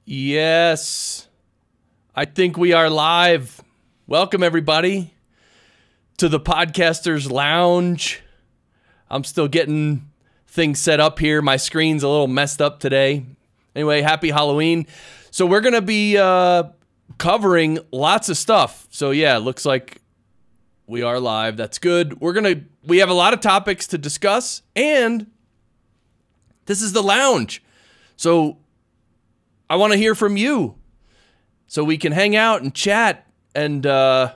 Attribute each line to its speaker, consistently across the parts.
Speaker 1: Yes, I think we are live. Welcome, everybody, to the Podcasters Lounge. I'm still getting things set up here. My screen's a little messed up today. Anyway, happy Halloween. So we're going to be covering lots of stuff. So yeah, it looks like we are live. That's good. We have a lot of topics to discuss, and this is the lounge. So I want to hear from you so we can hang out and chat, and yeah,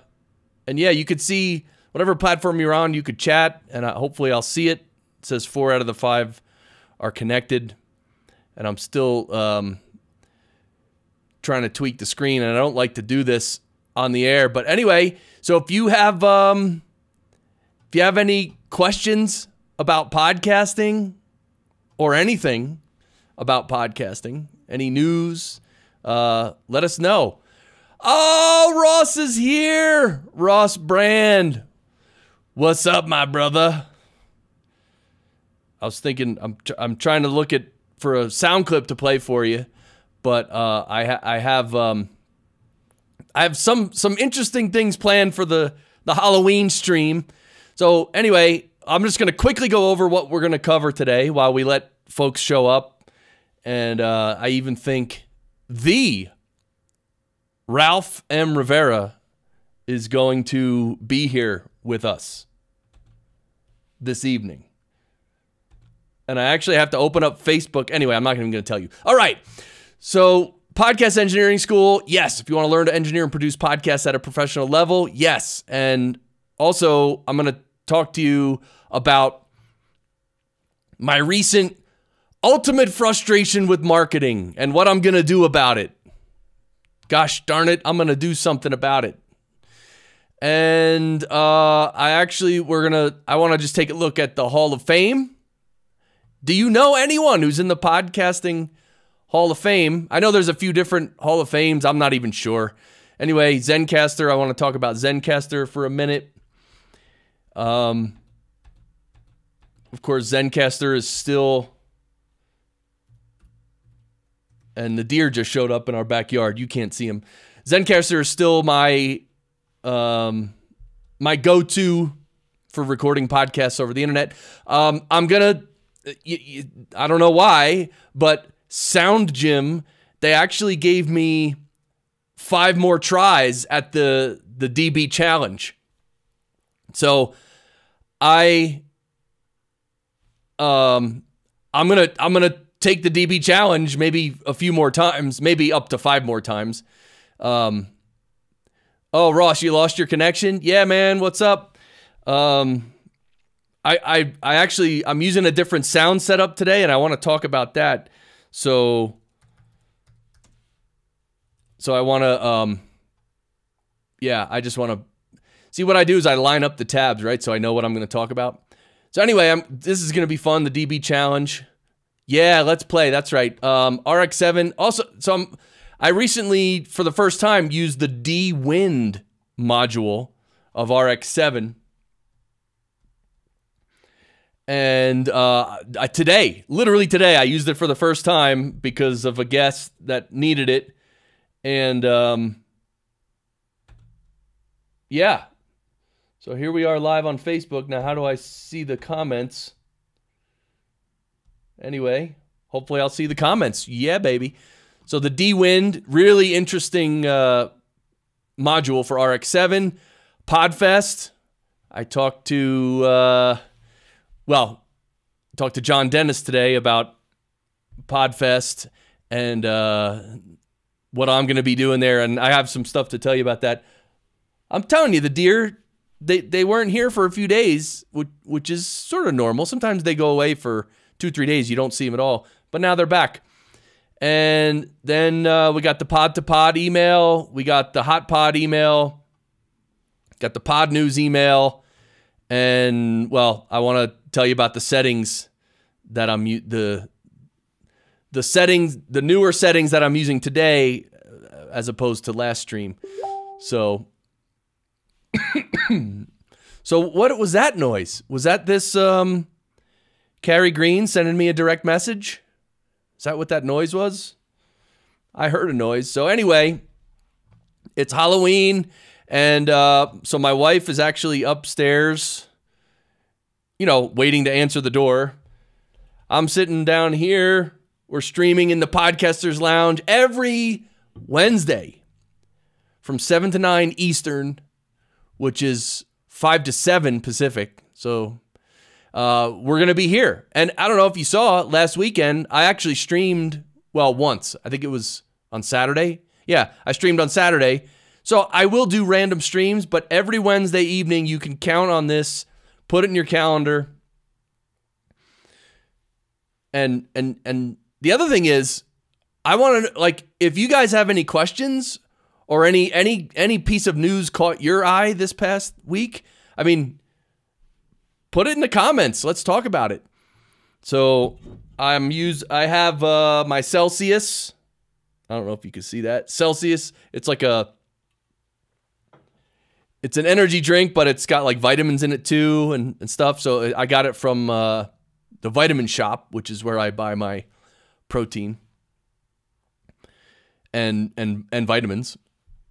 Speaker 1: you could see whatever platform you're on, you could chat, and hopefully I'll see it. It says 4 out of the 5 are connected, and I'm still trying to tweak the screen, and I don't like to do this on the air. But anyway, so if you have any questions about podcasting or anything about podcasting, any news, let us know. Oh, Ross is here. Ross Brand. What's up, my brother? I was thinking, I'm trying to look for a sound clip to play for you, but I have some interesting things planned for the Halloween stream. So anyway, I'm just going to quickly go over what we're going to cover today while we let folks show up. And I even think the Ralph M. Rivera is going to be here with us this evening. And I actually have to open up Facebook. Anyway, I'm not even going to tell you. All right. So Podcast Engineering School, yes. If you want to learn to engineer and produce podcasts at a professional level, yes. And also, I'm going to talk to you about my recent ultimate frustration with marketing and what I'm going to do about it. Gosh darn it, I'm going to do something about it. And I want to just take a look at the Hall of Fame. Do you know anyone who's in the podcasting Hall of Fame? I know there's a few different Hall of Fames. I'm not even sure. Anyway, Zencastr. I want to talk about Zencastr for a minute. Of course, Zencastr is still... And the deer just showed up in our backyard. You can't see him. Zencastr is still my my go-to for recording podcasts over the internet. I don't know why, but SoundGym, they actually gave me 5 more tries at the DB challenge. So I'm gonna take the DB challenge maybe a few more times, maybe up to 5 more times. Oh, Ross, you lost your connection? Yeah, man, what's up? I'm using a different sound setup today, and I want to talk about that. So I want to, yeah, I just want to see what I do is I line up the tabs, right? So I know what I'm going to talk about. So anyway, this is going to be fun, the DB challenge. Yeah, let's play. That's right. RX7. Also, I recently, for the first time, used the D-Wind module of RX7. And literally today, I used it for the first time because of a guest that needed it. And yeah. So here we are live on Facebook. Now, how do I see the comments? Anyway, hopefully I'll see the comments. Yeah, baby. So the D-Wind, really interesting module for RX7. Podfest. I talked to John Dennis today about Podfest and what I'm going to be doing there, and I have some stuff to tell you about that. I'm telling you, the deer, they weren't here for a few days, which is sort of normal. Sometimes they go away for 2-3 days, you don't see them at all. But now they're back. And then we got the pod-to-pod email. We got the hot pod email. Got the pod news email. And, well, I want to tell you about the settings that I'm... The settings, the newer settings that I'm using today as opposed to last stream. So... So what was that noise? Was that this... Carrie Green sending me a direct message? Is that what that noise was? I heard a noise. So anyway, it's Halloween, and so my wife is actually upstairs, waiting to answer the door. I'm sitting down here. We're streaming in the Podcasters Lounge every Wednesday from 7 to 9 Eastern, which is 5 to 7 Pacific. So we're going to be here. And I don't know if you saw last weekend, I actually streamed, once. I think it was on Saturday. Yeah, I streamed on Saturday. So I will do random streams, but every Wednesday evening, you can count on this, put it in your calendar. And the other thing is, I want to, if you guys have any questions or any piece of news caught your eye this past week, I mean, put it in the comments. Let's talk about it. So I have my Celsius. I don't know if you can see that. Celsius, it's an energy drink, but it's got like vitamins in it too and stuff. So I got it from the Vitamin Shop, which is where I buy my protein and vitamins.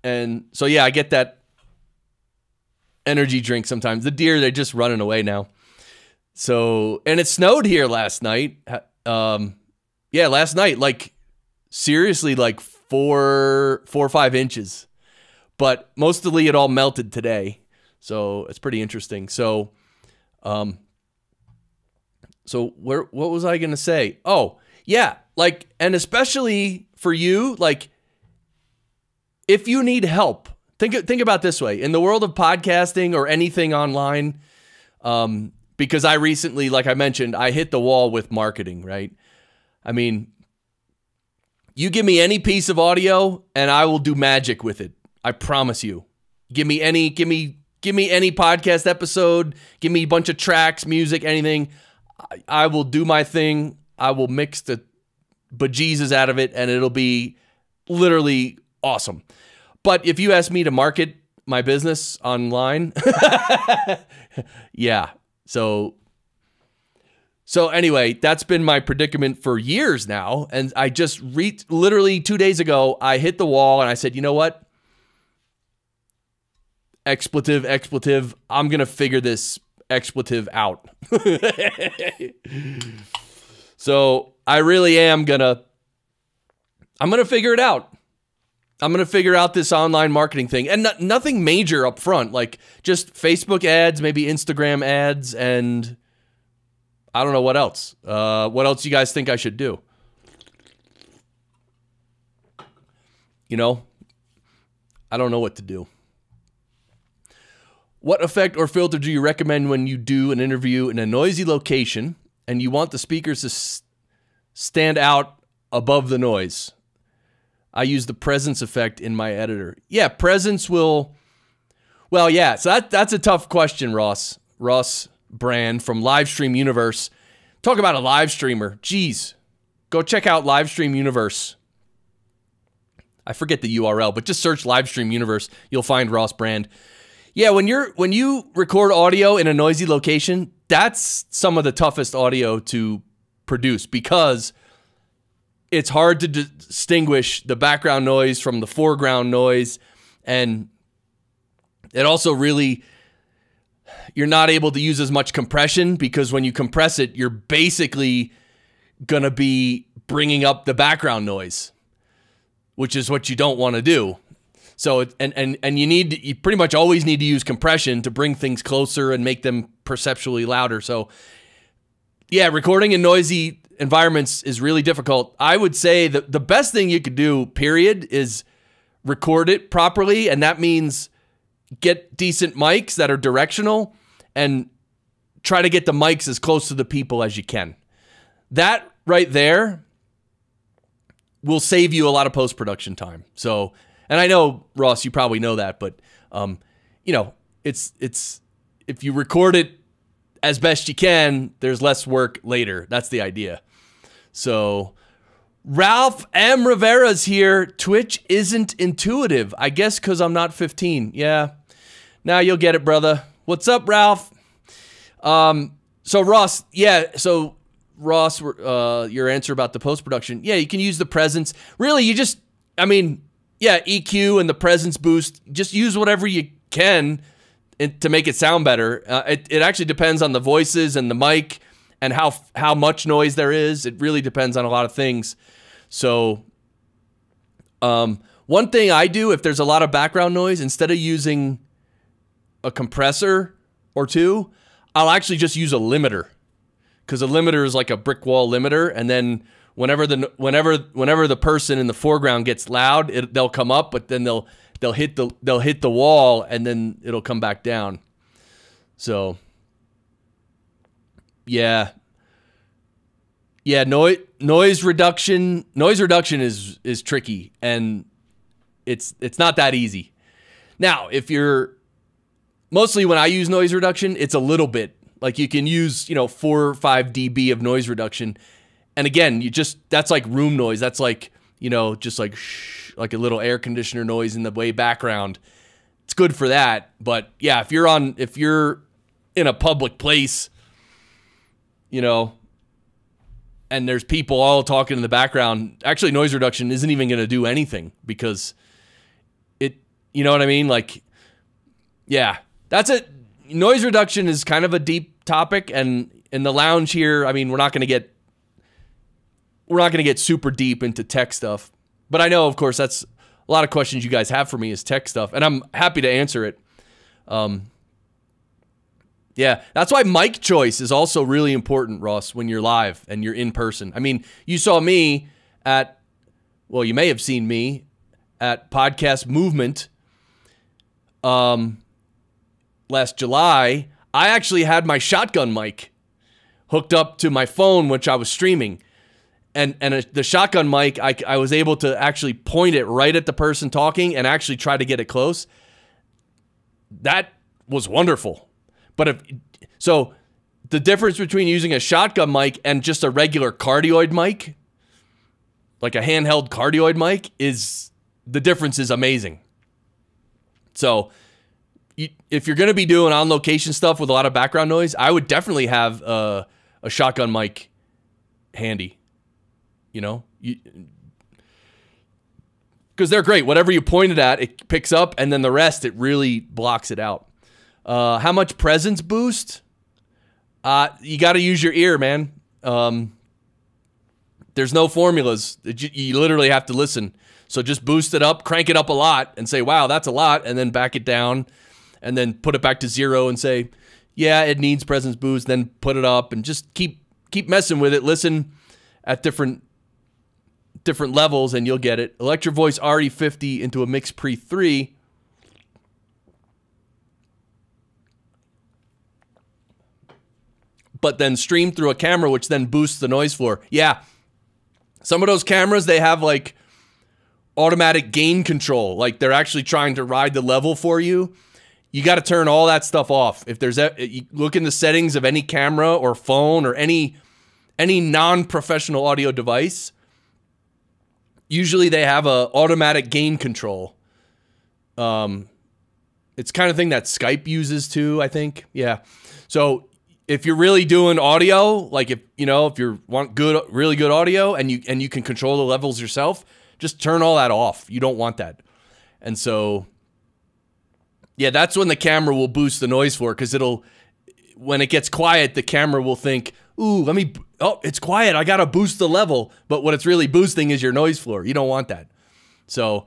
Speaker 1: And so, yeah, I get that energy drink sometimes. The deer, they're just running away now. So, and it snowed here last night. Last night, seriously, 4 or 5 inches. But mostly it all melted today. So it's pretty interesting. So, what was I going to say? Oh, yeah. And especially for you, if you need help, think about it this way. In the world of podcasting or anything online, because I recently, like I mentioned, I hit the wall with marketing, right? I mean, you give me any piece of audio and I will do magic with it. I promise you. Give me any podcast episode, give me a bunch of tracks, music, anything. I will do my thing. I will mix the bejesus out of it, and it'll be literally awesome. But if you ask me to market my business online, yeah. So anyway, that's been my predicament for years now, and I just literally 2 days ago, I hit the wall, and I said, you know what? Expletive. I'm going to figure this expletive out. So I really am I'm going to figure it out. I'm going to figure out this online marketing thing, and nothing major up front, just Facebook ads, maybe Instagram ads, and I don't know what else. What else you guys think I should do? I don't know what to do. What effect or filter do you recommend when you do an interview in a noisy location and you want the speakers to stand out above the noise? I use the presence effect in my editor. Yeah, presence will... Well, yeah, so that's a tough question, Ross. Ross Brand from Livestream Universe. Talk about a live streamer. Jeez. Go check out Livestream Universe. I forget the URL, but just search Livestream Universe. You'll find Ross Brand. Yeah, when you record audio in a noisy location, that's some of the toughest audio to produce because it's hard to distinguish the background noise from the foreground noise, and it also really, you're not able to use as much compression because when you compress it, you're basically going to be bringing up the background noise, which is what you don't want to do. So, and you pretty much always need to use compression to bring things closer and make them perceptually louder. So, yeah, recording in noisy environments is really difficult. I would say that the best thing you could do, period, is record it properly. And that means get decent mics that are directional and try to get the mics as close to the people as you can. That right there will save you a lot of post-production time. So, and I know, Ross, you probably know that, but, it's if you record it as best you can, there's less work later. That's the idea. So, Ralph M. Rivera's here. Twitch isn't intuitive. I guess because I'm not 15. Yeah. Now you'll get it, brother. What's up, Ralph? So, Ross, Ross, your answer about the post-production. Yeah, you can use the presence. Really, you just I mean, yeah, EQ and the presence boost, just use whatever you can to make it sound better. It actually depends on the voices and the mic and how much noise there is. It really depends on a lot of things. So one thing I do if there's a lot of background noise, instead of using a compressor or two, I'll actually just use a limiter, because a limiter is like a brick wall limiter, and then whenever the person in the foreground gets loud, they'll come up, but then they'll hit the wall, and then it'll come back down. So yeah, noise reduction is tricky, and it's not that easy. Now, if you're mostly, when I use noise reduction, it's a little bit. Like you can use, 4 or 5 dB of noise reduction. And again, that's like room noise. That's like, just like shh, like a little air conditioner noise in the way background. It's good for that. But yeah, if you're in a public place, and there's people all talking in the background, actually noise reduction isn't even going to do anything, because you know what I mean? Like, yeah, that's it. Noise reduction is kind of a deep topic, and in the lounge here, I mean, we're not going to get super deep into tech stuff. But I know, of course, that's a lot of questions you guys have for me is tech stuff, and I'm happy to answer it. Yeah, that's why mic choice is also really important, Ross, when you're live and you're in person. I mean, you saw me you may have seen me at Podcast Movement last July. I actually had my shotgun mic hooked up to my phone, which I was streaming. And the shotgun mic, I was able to actually point it right at the person talking and actually try to get it close. That was wonderful. But so the difference between using a shotgun mic and just a regular cardioid mic, like a handheld cardioid mic, the difference is amazing. So if you're going to be doing on-location stuff with a lot of background noise, I would definitely have a shotgun mic handy, because they're great. Whatever you point it at, it picks up, and then the rest, it really blocks it out. How much presence boost? You got to use your ear, man. There's no formulas. You literally have to listen. So just boost it up, crank it up a lot, and say, wow, that's a lot, and then back it down, and then put it back to 0 and say, yeah, it needs presence boost, then put it up, and just keep messing with it. Listen at different levels, and you'll get it. Electro Voice RE50 into a Mix Pre 3. But then stream through a camera, which then boosts the noise floor. Yeah. Some of those cameras, they have like automatic gain control. Like they're actually trying to ride the level for you. You got to turn all that stuff off. If you look in the settings of any camera or phone or any non-professional audio device, usually they have a automatic gain control. It's kind of thing that Skype uses too, I think. Yeah. So if you're really doing audio, like if you want really good audio and you can control the levels yourself, just turn all that off. You don't want that. And so, yeah, that's when the camera will boost the noise floor, because when it gets quiet, the camera will think, ooh, it's quiet, I gotta boost the level. But what it's really boosting is your noise floor. You don't want that. So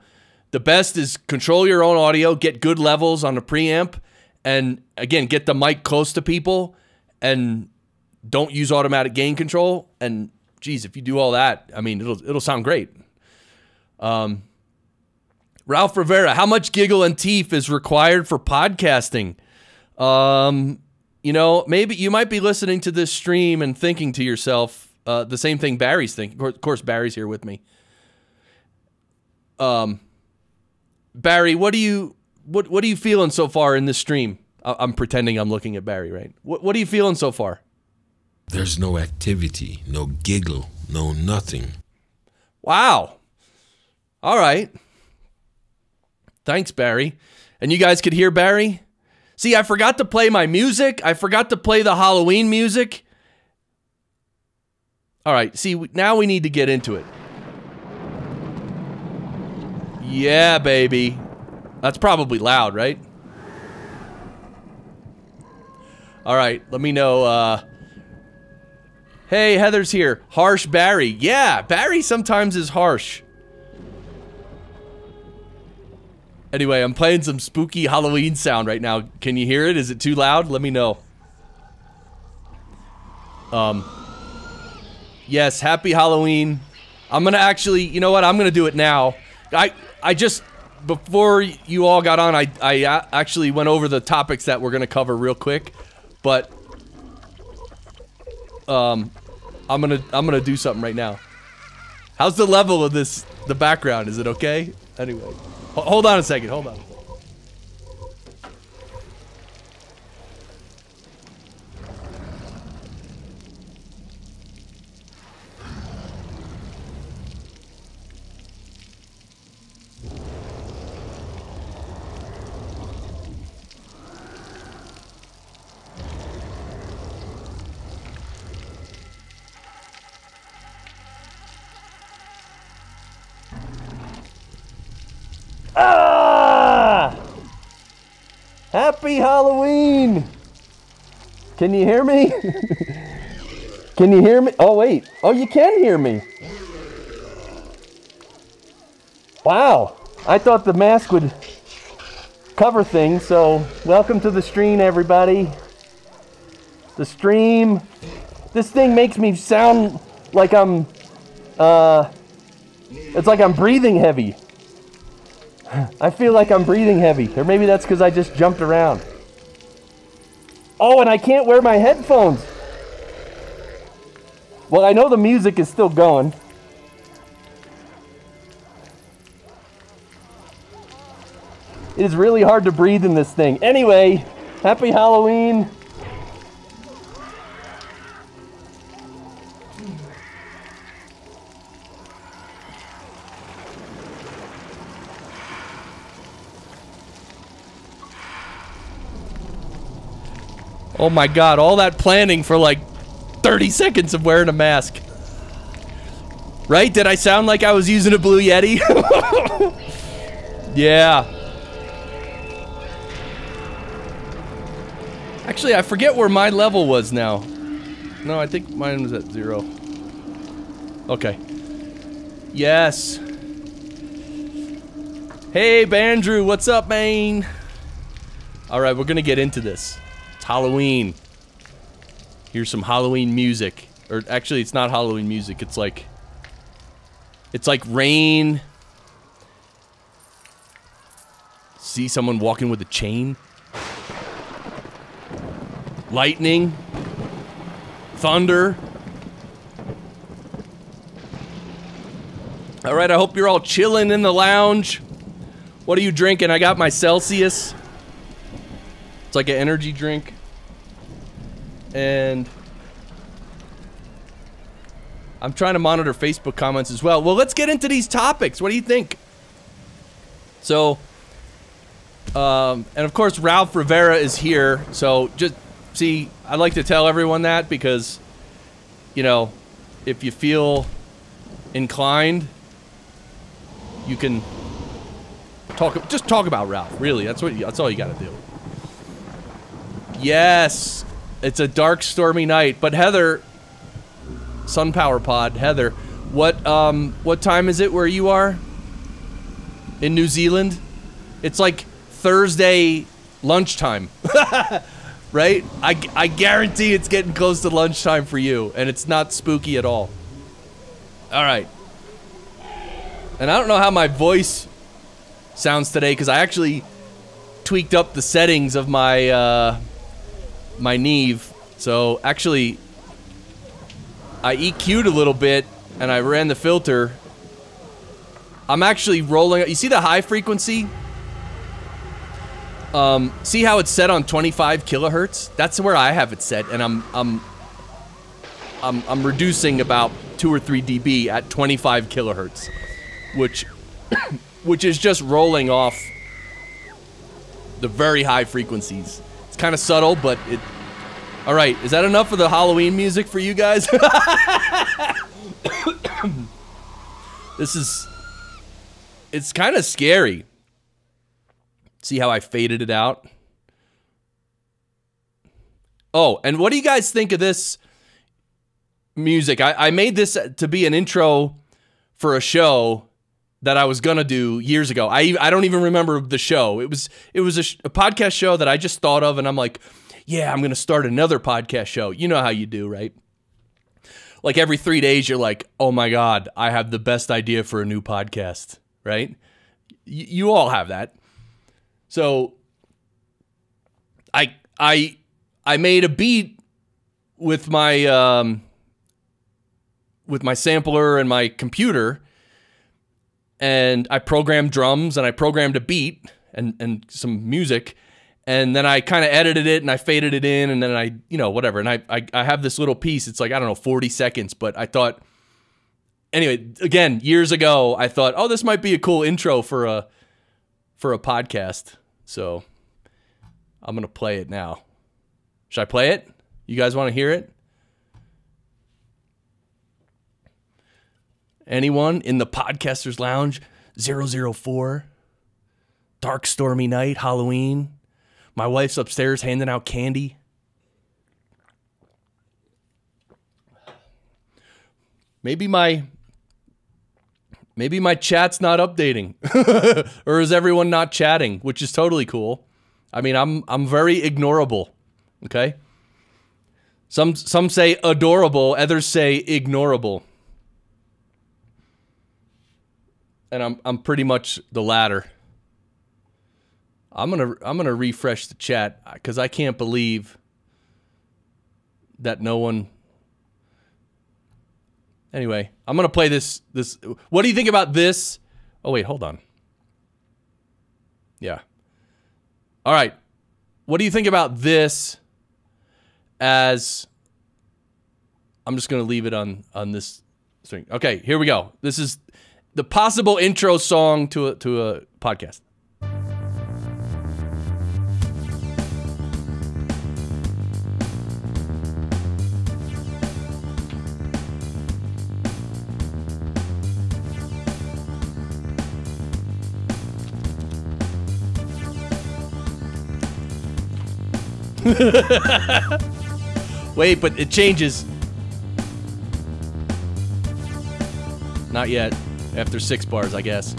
Speaker 1: the best is control your own audio, get good levels on the preamp, and again, get the mic close to people, and don't use automatic gain control. And geez, if you do all that, I mean, it'll sound great. Ralph Rivera, how much giggle and teeth is required for podcasting? Maybe you might be listening to this stream and thinking to yourself the same thing Barry's thinking. Of course, Barry's here with me. Barry, what are you feeling so far in this stream? I'm pretending I'm looking at Barry, right? What are you feeling so far?
Speaker 2: There's no activity, no giggle, no nothing.
Speaker 1: Wow. All right. Thanks, Barry. And you guys could hear Barry? See, I forgot to play my music. I forgot to play the Halloween music. All right. See, now we need to get into it. Yeah, baby. That's probably loud, right? All right, let me know. Hey, Heather's here. Harsh Barry. Yeah, Barry sometimes is harsh. Anyway, I'm playing some spooky Halloween sound right now. Can you hear it? Is it too loud? Let me know. Yes, happy Halloween. I'm gonna actually, you know what? I'm gonna do it now. I just, before you all got on, I actually went over the topics that we're gonna cover real quick, but I'm gonna do something right now. How's the level of this, the background? Is it okay? Anyway, hold on a second, hold on. Ah! Happy Halloween! Can you hear me? Can you hear me? Oh, wait. Oh, you can hear me. Wow. I thought the mask would cover things, so welcome to the stream, everybody. The stream. This thing makes me sound like I'm, it's like I'm breathing heavy. I feel like I'm breathing heavy, or maybe that's because I just jumped around. Oh, and I can't wear my headphones. Well, I know the music is still going. It is really hard to breathe in this thing. Anyway, happy Halloween. Oh my god, all that planning for like 30 seconds of wearing a mask. Right? Did I sound like I was using a Blue Yeti? Yeah. Actually, I forget where my level was now. No, I think mine was at 0. Okay. Yes. Hey, Bandrew, what's up, man? Alright, we're gonna get into this. It's Halloween. Here's some Halloween music. Or actually, it's not Halloween music. It's like rain. See someone walking with a chain. Lightning. Thunder. Alright, I hope you're all chilling in the lounge. What are you drinking? I got my Celsius. It's like an energy drink. And I'm trying to monitor Facebook comments as well. Well, let's get into these topics. What do you think? So, and of course, Ralph Rivera is here. So, just see, I like to tell everyone that because, you know, if you feel inclined, you can just talk about Ralph. Really, that's all you got to do. Yes, it's a dark, stormy night. But Heather, Sun Power Pod, Heather, what time is it where you are? In New Zealand? It's like Thursday lunchtime, right? I guarantee it's getting close to lunchtime for you, and it's not spooky at all. All right. And I don't know how my voice sounds today because I actually tweaked up the settings of my my Neve. So actually, I EQ'd a little bit and I ran the filter. I'm actually rolling. You see the high frequency? See how it's set on 25 kilohertz? That's where I have it set, and I'm reducing about 2 or 3 dB at 25 kilohertz, which is just rolling off the very high frequencies. It's kind of subtle, but it. All right, is that enough for the Halloween music for you guys? it's kind of scary. See how I faded it out? Oh, and what do you guys think of this music? I made this to be an intro for a show that I was gonna do years ago. I don't even remember the show. It was a podcast show that I just thought of, and I'm like, yeah, I'm gonna start another podcast show. You know how you do, right? Like every 3 days, you're like, oh my God, I have the best idea for a new podcast, right? You all have that. So I made a beat with my sampler and my computer, and I programmed drums and I programmed a beat and some music, and then I kind of edited it and I faded it in, and then I, whatever. And I have this little piece. It's like, I don't know, 40 seconds, but I thought, anyway, again, years ago, I thought, oh, this might be a cool intro for a podcast. So I'm going to play it now. Should I play it? You guys want to hear it? Anyone in the Podcasters Lounge? 004. Dark stormy night, Halloween. My wife's upstairs handing out candy. Maybe my chat's not updating. Or is everyone not chatting, which is totally cool. I mean, I'm very ignorable. Okay? Some say adorable, others say ignorable. And I'm pretty much the latter. I'm gonna refresh the chat because I can't believe that no one. Anyway, I'm gonna play this. What do you think about this? Oh wait, hold on. Yeah. All right. What do you think about this? As I'm just gonna leave it on this string. Okay, here we go. This is the possible intro song to a podcast. Wait, but it changes. Not yet. After 6 bars, I guess.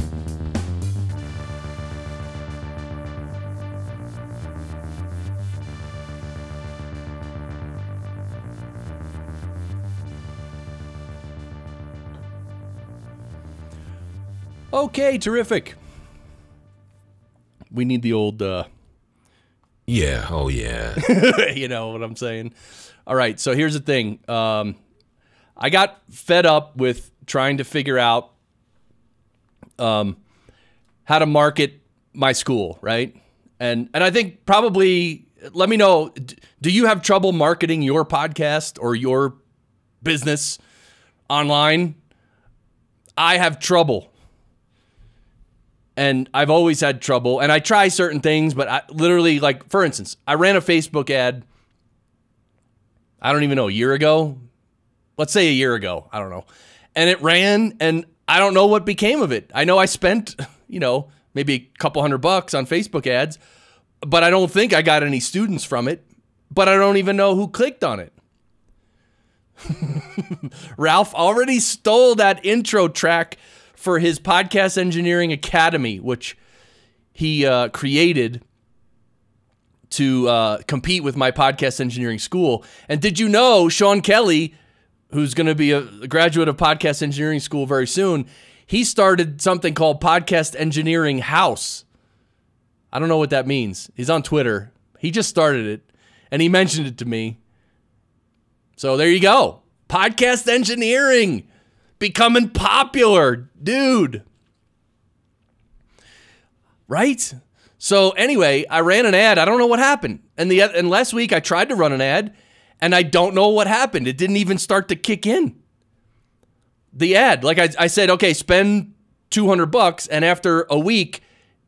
Speaker 1: Okay, terrific. We need the old
Speaker 2: yeah, oh yeah.
Speaker 1: You know what I'm saying? All right, so here's the thing. I got fed up with trying to figure out how to market my school, right? And I think probably, let me know, do you have trouble marketing your podcast or your business online? I have trouble. And I've always had trouble. And I try certain things, but I literally, like, for instance, I ran a Facebook ad, I don't even know, a year ago? Let's say a year ago. I don't know. And it ran, and I don't know what became of it. I know I spent, maybe a couple $100 on Facebook ads, but I don't think I got any students from it, but I don't even know who clicked on it. Ralph already stole that intro track for his Podcast Engineering Academy, which he created to compete with my podcast engineering school. And did you know Sean Kelly, who's going to be a graduate of Podcast Engineering School very soon, he started something called Podcast Engineering House. I don't know what that means. He's on Twitter. He just started it, and he mentioned it to me. So there you go. Podcast engineering becoming popular, dude. Right? So anyway, I ran an ad. I don't know what happened. And last week I tried to run an ad, and I don't know what happened. It didn't even start to kick in. The ad, like I said, okay, spend $200, and after a week,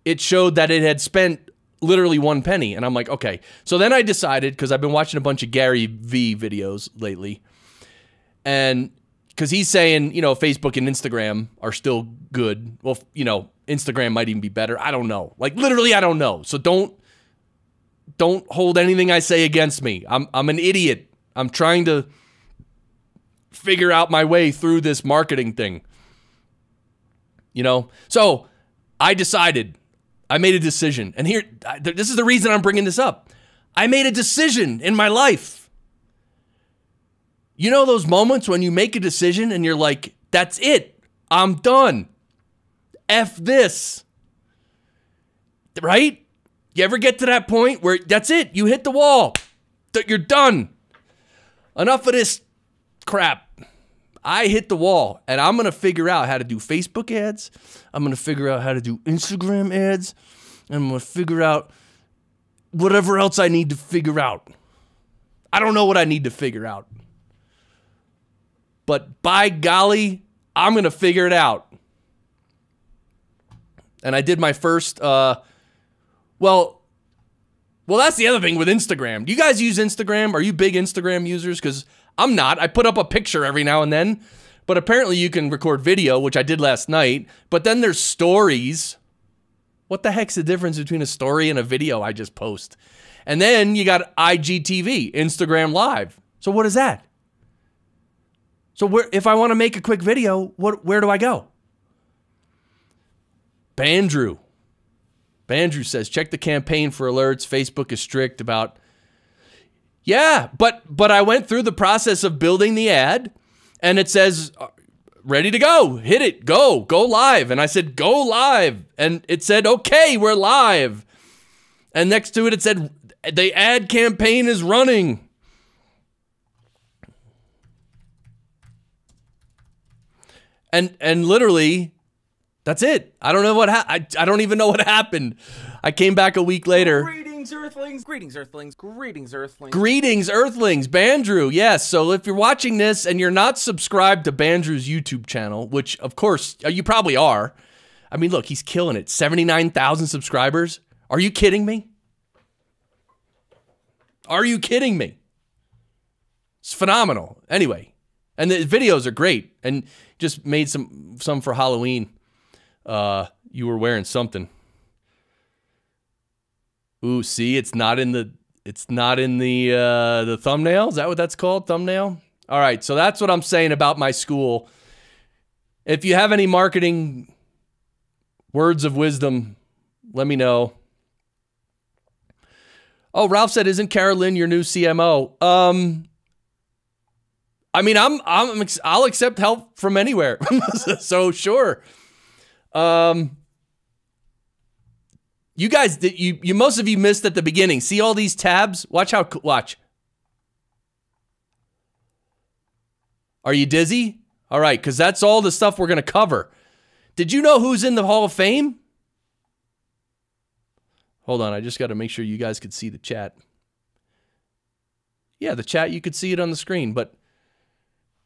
Speaker 1: it showed that it had spent literally 1 penny. And I'm like, okay. So then I decided, because I've been watching a bunch of Gary V videos lately, and because he's saying, Facebook and Instagram are still good. Well, Instagram might even be better. I don't know. Like literally, I don't know. So don't hold anything I say against me. I'm an idiot. I'm trying to figure out my way through this marketing thing. You know? So I decided, I made a decision. And here, this is the reason I'm bringing this up. I made a decision in my life. You know those moments when you make a decision and you're like, that's it. I'm done. F this. Right? You ever get to that point where that's it? You hit the wall. You're done. Enough of this crap. I hit the wall, and I'm going to figure out how to do Facebook ads. I'm going to figure out how to do Instagram ads. And I'm going to figure out whatever else I need to figure out. I don't know what I need to figure out. But by golly, I'm going to figure it out. And I did my first, well, that's the other thing with Instagram. Do you guys use Instagram? Are you big Instagram users? Because I'm not. I put up a picture every now and then. But apparently you can record video, which I did last night. But then there's stories. What the heck's the difference between a story and a video I just post? And then you got IGTV, Instagram Live. So what is that? So if I want to make a quick video, where do I go? Bandrew says, check the campaign for alerts. Facebook is strict about... Yeah, but I went through the process of building the ad, and it says, ready to go. Hit it. Go live. And I said, go live. And it said, okay, we're live. And next to it, it said, the ad campaign is running. And literally, that's it. I don't know what I don't even know what happened. I came back a week later.
Speaker 3: Greetings, Earthlings. Greetings, Earthlings. Greetings, Earthlings.
Speaker 1: Greetings, Earthlings. Bandrew, yes. So if you're watching this and you're not subscribed to Bandrew's YouTube channel, which, of course, you probably are. I mean, look, he's killing it. 79,000 subscribers. Are you kidding me? Are you kidding me? It's phenomenal. Anyway, and the videos are great. And just made some for Halloween. You were wearing something. Ooh, see, it's not in the thumbnail. Is that what that's called? Thumbnail? All right, so that's what I'm saying about my school. If you have any marketing words of wisdom, let me know. Oh, Ralph said, "Isn't Carolyn your new CMO?" I mean, I'll accept help from anywhere. So sure. You guys, you most of you missed at the beginning. See all these tabs? Watch. Are you dizzy? All right, because that's all the stuff we're going to cover. Did you know who's in the Hall of Fame? Hold on, I just got to make sure you guys could see the chat. Yeah, the chat, you could see it on the screen, but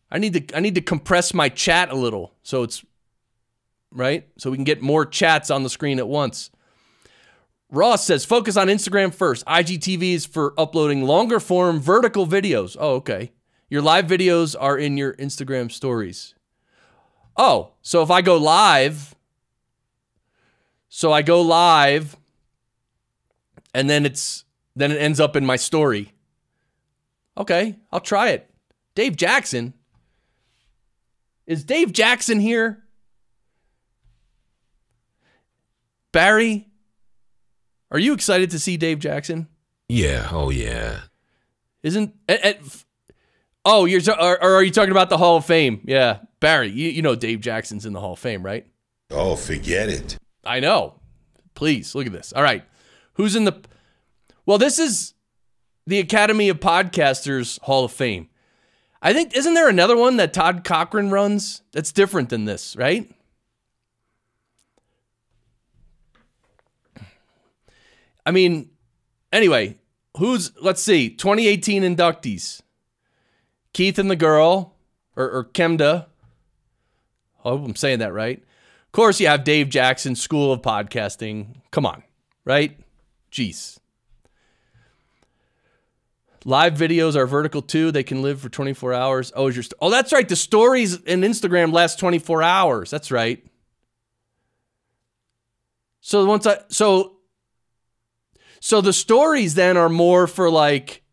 Speaker 1: I need to compress my chat a little so it's right, so we can get more chats on the screen at once. Ross says, focus on Instagram first. IGTV is for uploading longer form vertical videos. Oh, okay. Your live videos are in your Instagram stories. Oh, so if I go live, and then it ends up in my story. Okay, I'll try it. Dave Jackson. Is Dave Jackson here? Barry, are you excited to see Dave Jackson?
Speaker 2: Yeah, oh yeah.
Speaker 1: Are you talking about the Hall of Fame? Yeah, Barry, you know Dave Jackson's in the Hall of Fame, right?
Speaker 2: Oh, forget it.
Speaker 1: I know. Please, look at this. All right. Who's in the... Well, this is the Academy of Podcasters Hall of Fame. I think, isn't there another one that Todd Cochran runs that's different than this, right? I mean, anyway, let's see, 2018 inductees. Keith and the Girl, or Kemda. I hope I'm saying that right. Of course, you have Dave Jackson, School of Podcasting. Come on, right? Jeez. Live videos are vertical too. They can live for 24 hours. Oh, that's right. The stories in Instagram last 24 hours. That's right. So the stories then are more for like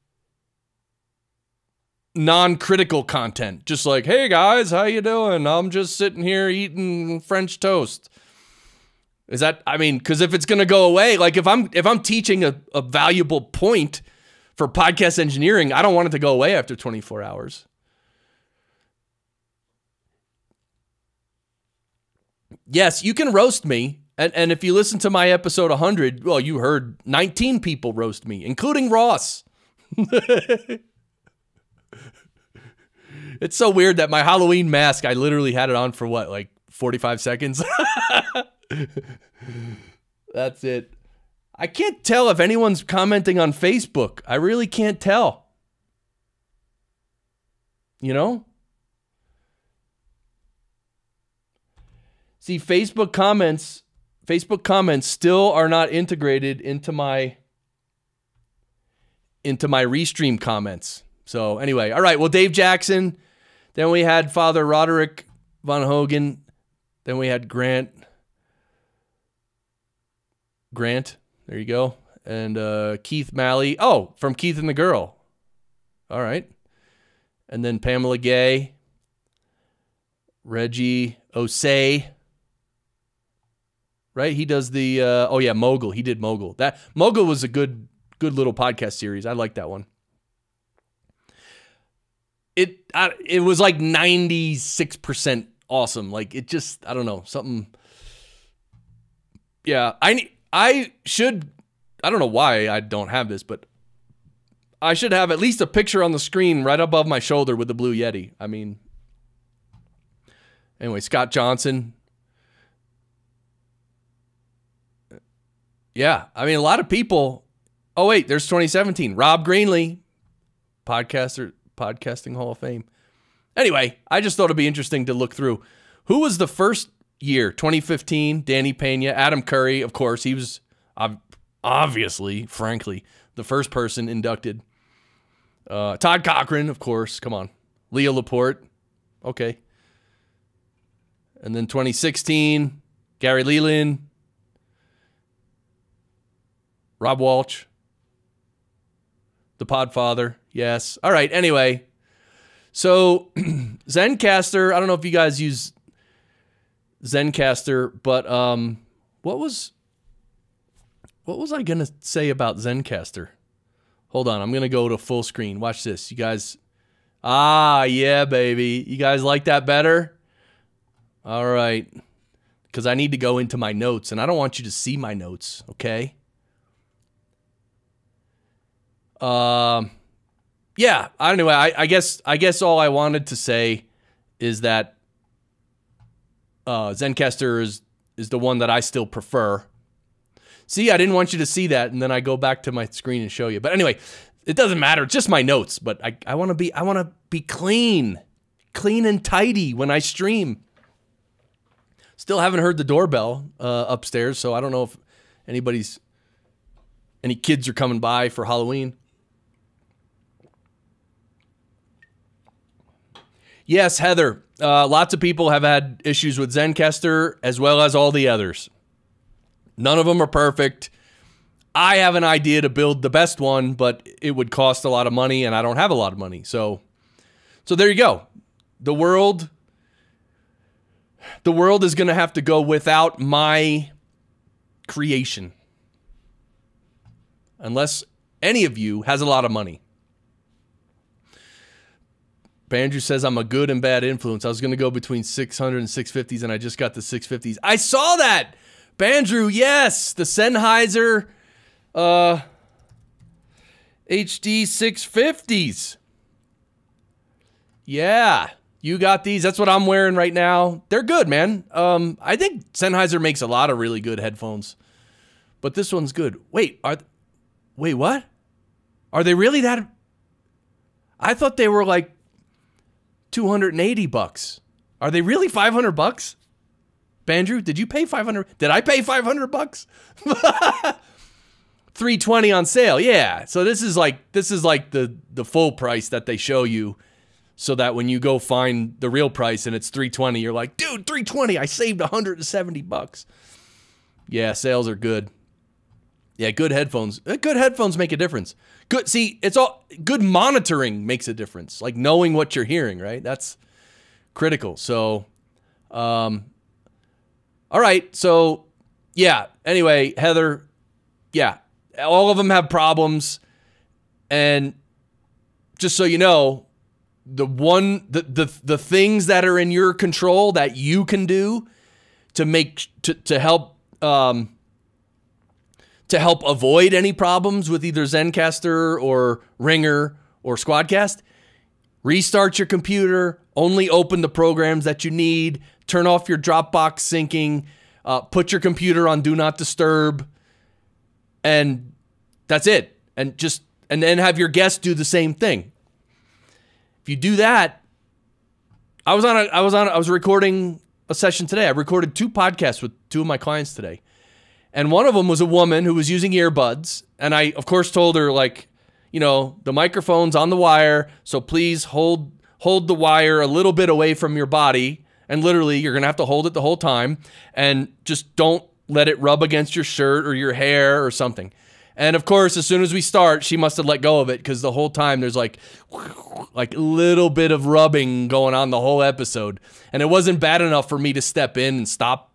Speaker 1: non-critical content. Just like, hey guys, how you doing? I'm just sitting here eating French toast. Is that, I mean, because if it's going to go away, like if I'm teaching a valuable point for podcast engineering, I don't want it to go away after 24 hours. Yes, you can roast me. And if you listen to my episode 100, well, you heard 19 people roast me, including Ross. It's so weird that my Halloween mask, I literally had it on for what, like 45 seconds? That's it. I can't tell if anyone's commenting on Facebook. I really can't tell. You know? See, Facebook comments still are not integrated into my Restream comments. So anyway, all right. Well, Dave Jackson. Then we had Father Roderick Von Hogan. Then we had Grant. There you go. And Keith Malley. Oh, from Keith and the Girl. All right. And then Pamela Gay. Reggie Osei. Right? He does the, Mogul. He did Mogul. That Mogul was a good little podcast series. I like that one. It was like 96% awesome. Like it just, I don't know, something. Yeah, I don't know why I don't have this, but I should have at least a picture on the screen right above my shoulder with the Blue Yeti. I mean, anyway, Scott Johnson. Yeah, I mean, a lot of people. Oh, wait, there's 2017. Rob Greenlee, Podcasting Hall of Fame. Anyway, I just thought it'd be interesting to look through. Who was the first year? 2015, Danny Pena, Adam Curry, of course. He was obviously, frankly, the first person inducted. Todd Cochran, of course. Come on. Leo Laporte. Okay. And then 2016, Gary Leland. Rob Walsh. The Podfather. Yes. All right. Anyway. So Zencastr, I don't know if you guys use Zencastr, but what was I going to say about Zencastr? Hold on. I'm going to go to full screen. Watch this. You guys. Yeah, baby. You guys like that better? All right. Because I need to go into my notes, and I don't want you to see my notes, okay? Yeah, anyway, I guess all I wanted to say is that Zencastr is the one that I still prefer. See, I didn't want you to see that, and then I go back to my screen and show you. But anyway, it doesn't matter. It's just my notes. But I want to be clean and tidy when I stream. Still haven't heard the doorbell upstairs, so I don't know if any kids are coming by for Halloween. Yes, Heather. Lots of people have had issues with Zencastr as well as all the others. None of them are perfect. I have an idea to build the best one, but it would cost a lot of money, and I don't have a lot of money. So there you go. The world is going to have to go without my creation. Unless any of you has a lot of money. Andrew says I'm a good and bad influence. I was going to go between 600 and 650s, and I just got the 650s. I saw that! Bandrew, yes! The Sennheiser HD 650s. Yeah, you got these. That's what I'm wearing right now. They're good, man. I think Sennheiser makes a lot of really good headphones. But this one's good. Wait, what? Are they really that? I thought they were like $280. Are they really $500? Bandrew, did you pay $500? Did I pay $500? $320 on sale. Yeah. So this is like the full price that they show you, so that when you go find the real price and it's $320, you're like, dude, $320. I saved $170. Yeah, sales are good. Yeah, good headphones. Good headphones make a difference. Good monitoring makes a difference. Like knowing what you're hearing, right? That's critical. So, all right. So, yeah. Anyway, Heather, yeah, all of them have problems. And just so you know, the things that are in your control that you can do to help avoid any problems with either Zencastr or Ringer or Squadcast, restart your computer, only open the programs that you need, turn off your Dropbox syncing, put your computer on Do Not Disturb, and that's it. And then have your guests do the same thing. If you do that, I was recording a session today. I recorded 2 podcasts with 2 of my clients today. And one of them was a woman who was using earbuds. And I, of course, told her, like, you know, the microphone's on the wire, so please hold the wire a little bit away from your body. And literally, you're going to have to hold it the whole time. And just don't let it rub against your shirt or your hair or something. And, of course, as soon as we start, she must have let go of it because the whole time there's, like a little bit of rubbing going on the whole episode. And it wasn't bad enough for me to step in and stop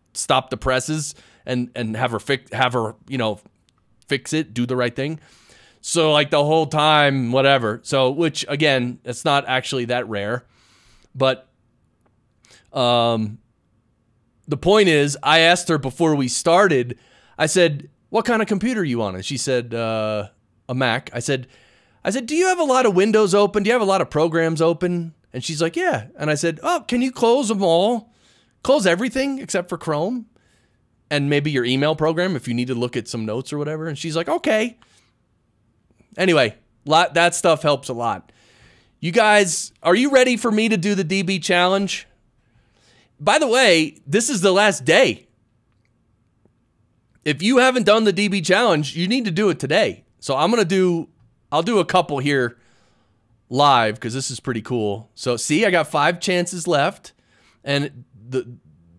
Speaker 1: the presses and have her you know, fix it, do the right thing. So like the whole time, whatever. So, which again, it's not actually that rare, but the point is, I asked her before we started, I said, what kind of computer are you on? And she said, a Mac. I said, do you have a lot of windows open? Do you have a lot of programs open? And she's like, yeah. And I said, oh, can you close them all? Close everything except for Chrome? And maybe your email program if you need to look at some notes or whatever. And she's like, okay. Anyway, that stuff helps a lot. You guys, are you ready for me to do the DB challenge? By the way, this is the last day. If you haven't done the DB challenge, you need to do it today. So I'll do a couple here live because this is pretty cool. So see, I got 5 chances left. And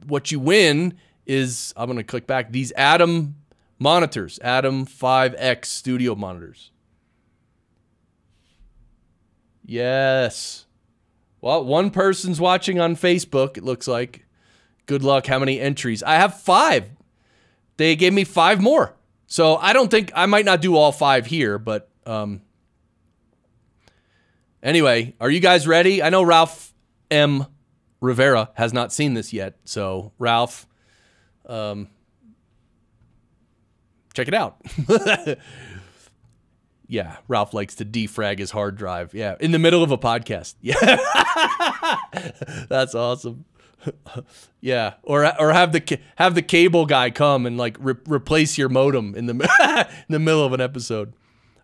Speaker 1: what you win is, I'm going to click back, these Atom monitors, Atom 5X studio monitors. Yes. Well, one person's watching on Facebook, it looks like. Good luck. How many entries? I have 5. They gave me 5 more. So I might not do all 5 here, but anyway, are you guys ready? I know Ralph M. Rivera has not seen this yet. So Ralph, check it out. Yeah, Ralph likes to defrag his hard drive. Yeah, in the middle of a podcast. Yeah, that's awesome. Yeah, or have the cable guy come and like replace your modem in the in the middle of an episode.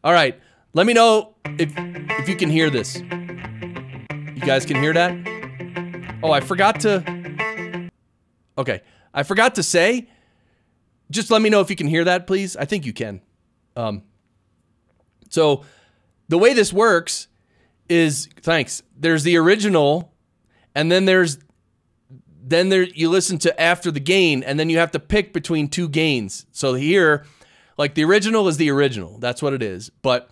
Speaker 1: All right, let me know if you can hear this. You guys can hear that? Oh, I forgot to. Okay. I forgot to say, just let me know if you can hear that, please. I think you can. So the way this works is, thanks. There's the original, and then you listen to after the gain, and then you have to pick between 2 gains. So here, like the original is the original. That's what it is. But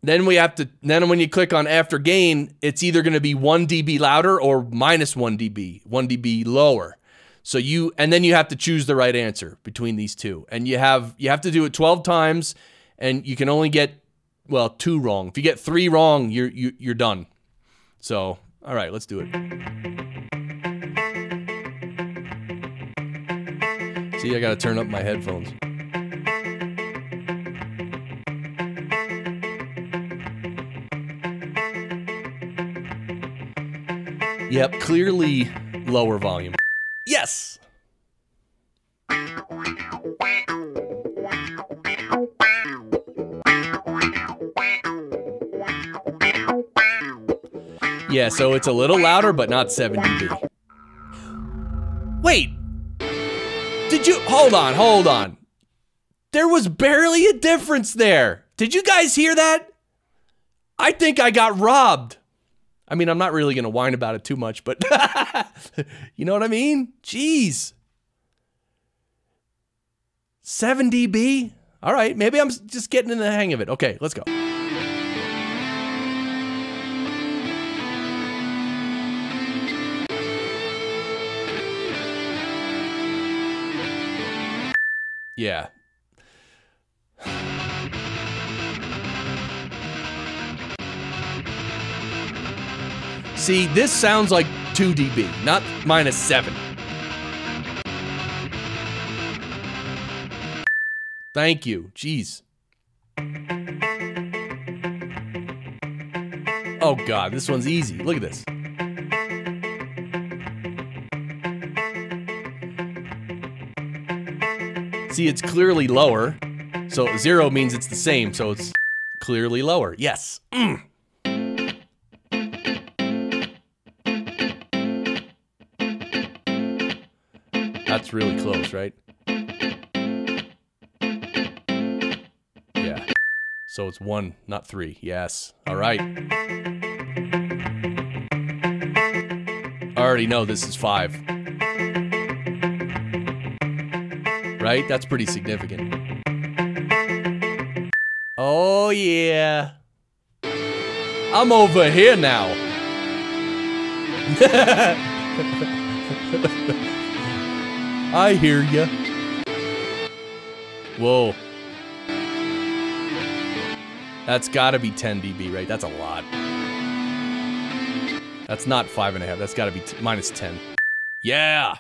Speaker 1: then when you click on after gain, it's either going to be 1 dB louder or minus 1 dB lower. So then you have to choose the right answer between these 2. And you have to do it 12 times, and you can only get, 2 wrong. If you get 3 wrong, you're done. So, all right, let's do it. See, I got to turn up my headphones. Yep, clearly lower volume. Yes! Yeah, so it's a little louder, but not 7 dB. Wait! Did you... Hold on. There was barely a difference there. Did you guys hear that? I think I got robbed. I mean, I'm not really going to whine about it too much, but you know what I mean? Jeez. 7 dB? All right, maybe I'm just getting in the hang of it. Okay, let's go. Yeah. See, this sounds like 2 dB, not -7. Thank you. Jeez. Oh God, this one's easy. Look at this. See, it's clearly lower. So 0 means it's the same, so it's clearly lower. Yes. That's really close, right? Yeah. So it's 1, not 3. Yes. All right. I already know this is 5. Right? That's pretty significant. Oh, yeah. I'm over here now. I hear ya. Whoa. That's gotta be 10 dB, right? That's a lot. That's not 5.5. That's gotta be -10. Yeah.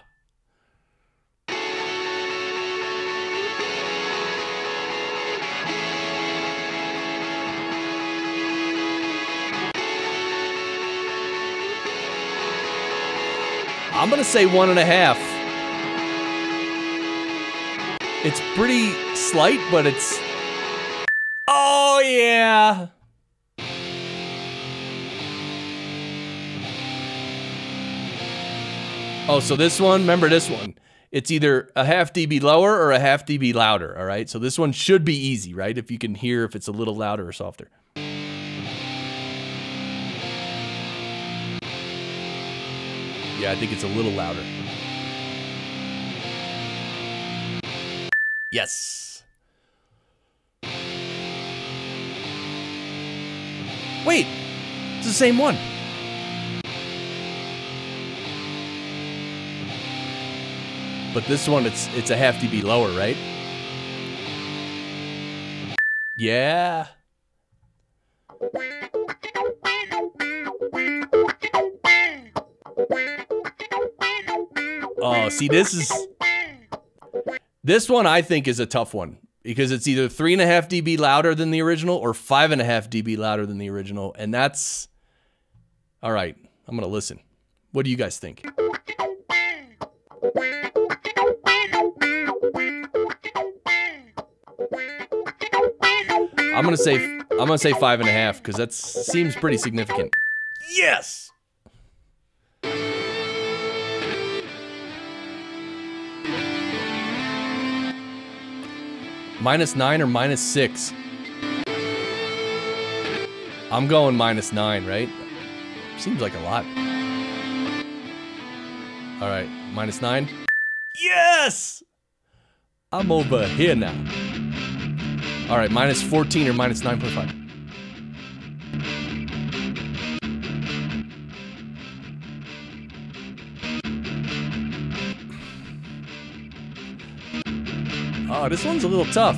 Speaker 1: I'm gonna say 1.5. It's pretty slight, but it's... Oh, yeah! Oh, so this one, remember this one. It's either a ½ dB lower or a ½ dB louder, all right? So this one should be easy, right? If you can hear if it's a little louder or softer. Yeah, I think it's a little louder. Yes. Wait, it's the same one. But this one, it's a ½ dB lower, right? Yeah. Oh, see, this one I think is a tough one because it's either 3.5 dB louder than the original or 5.5 dB louder than the original, and that's all right. I'm gonna listen. What do you guys think? I'm gonna say 5.5 because that seems pretty significant. Yes. -9 or -6? I'm going -9, right? Seems like a lot. All right, -9. Yes! I'm over here now. All right, -14 or -9.5. Oh, this one's a little tough.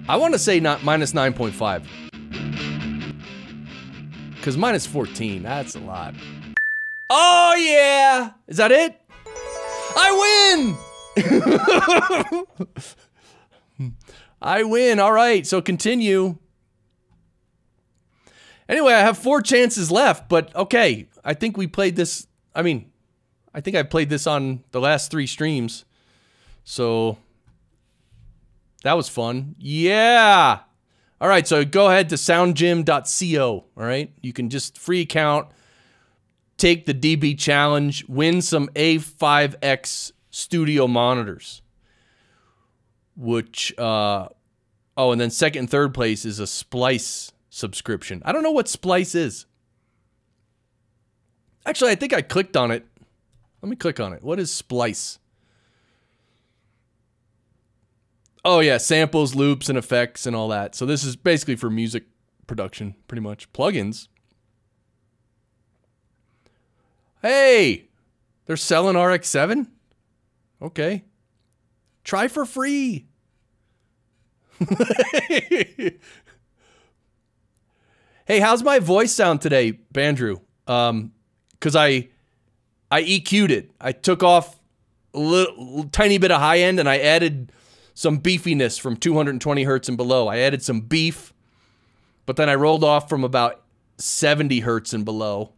Speaker 1: I want to say not -9.5. Because -14, that's a lot. Oh, yeah! Is that it? I win! I win. All right, so continue. Anyway, I have 4 chances left, but okay. I think we played this. I mean, I think I played this on the last 3 streams. So that was fun. Yeah. All right, so go ahead to soundgym.co. All right, you can just free account, take the DB challenge, win some A5X studio monitors. Which, oh, and then second and third place is a Splice subscription. I don't know what Splice is. Actually, I think I clicked on it. Let me click on it. What is splice? Oh yeah, samples, loops, and effects and all that. So this is basically for music production, pretty much. Plugins. Hey, they're selling RX-7? Okay. Try for free. Hey, how's my voice sound today, Bandrew? Because I EQ'd it. I took off a little tiny bit of high end and I added some beefiness from 220 hertz and below. I added some beef, but then I rolled off from about 70 hertz and below.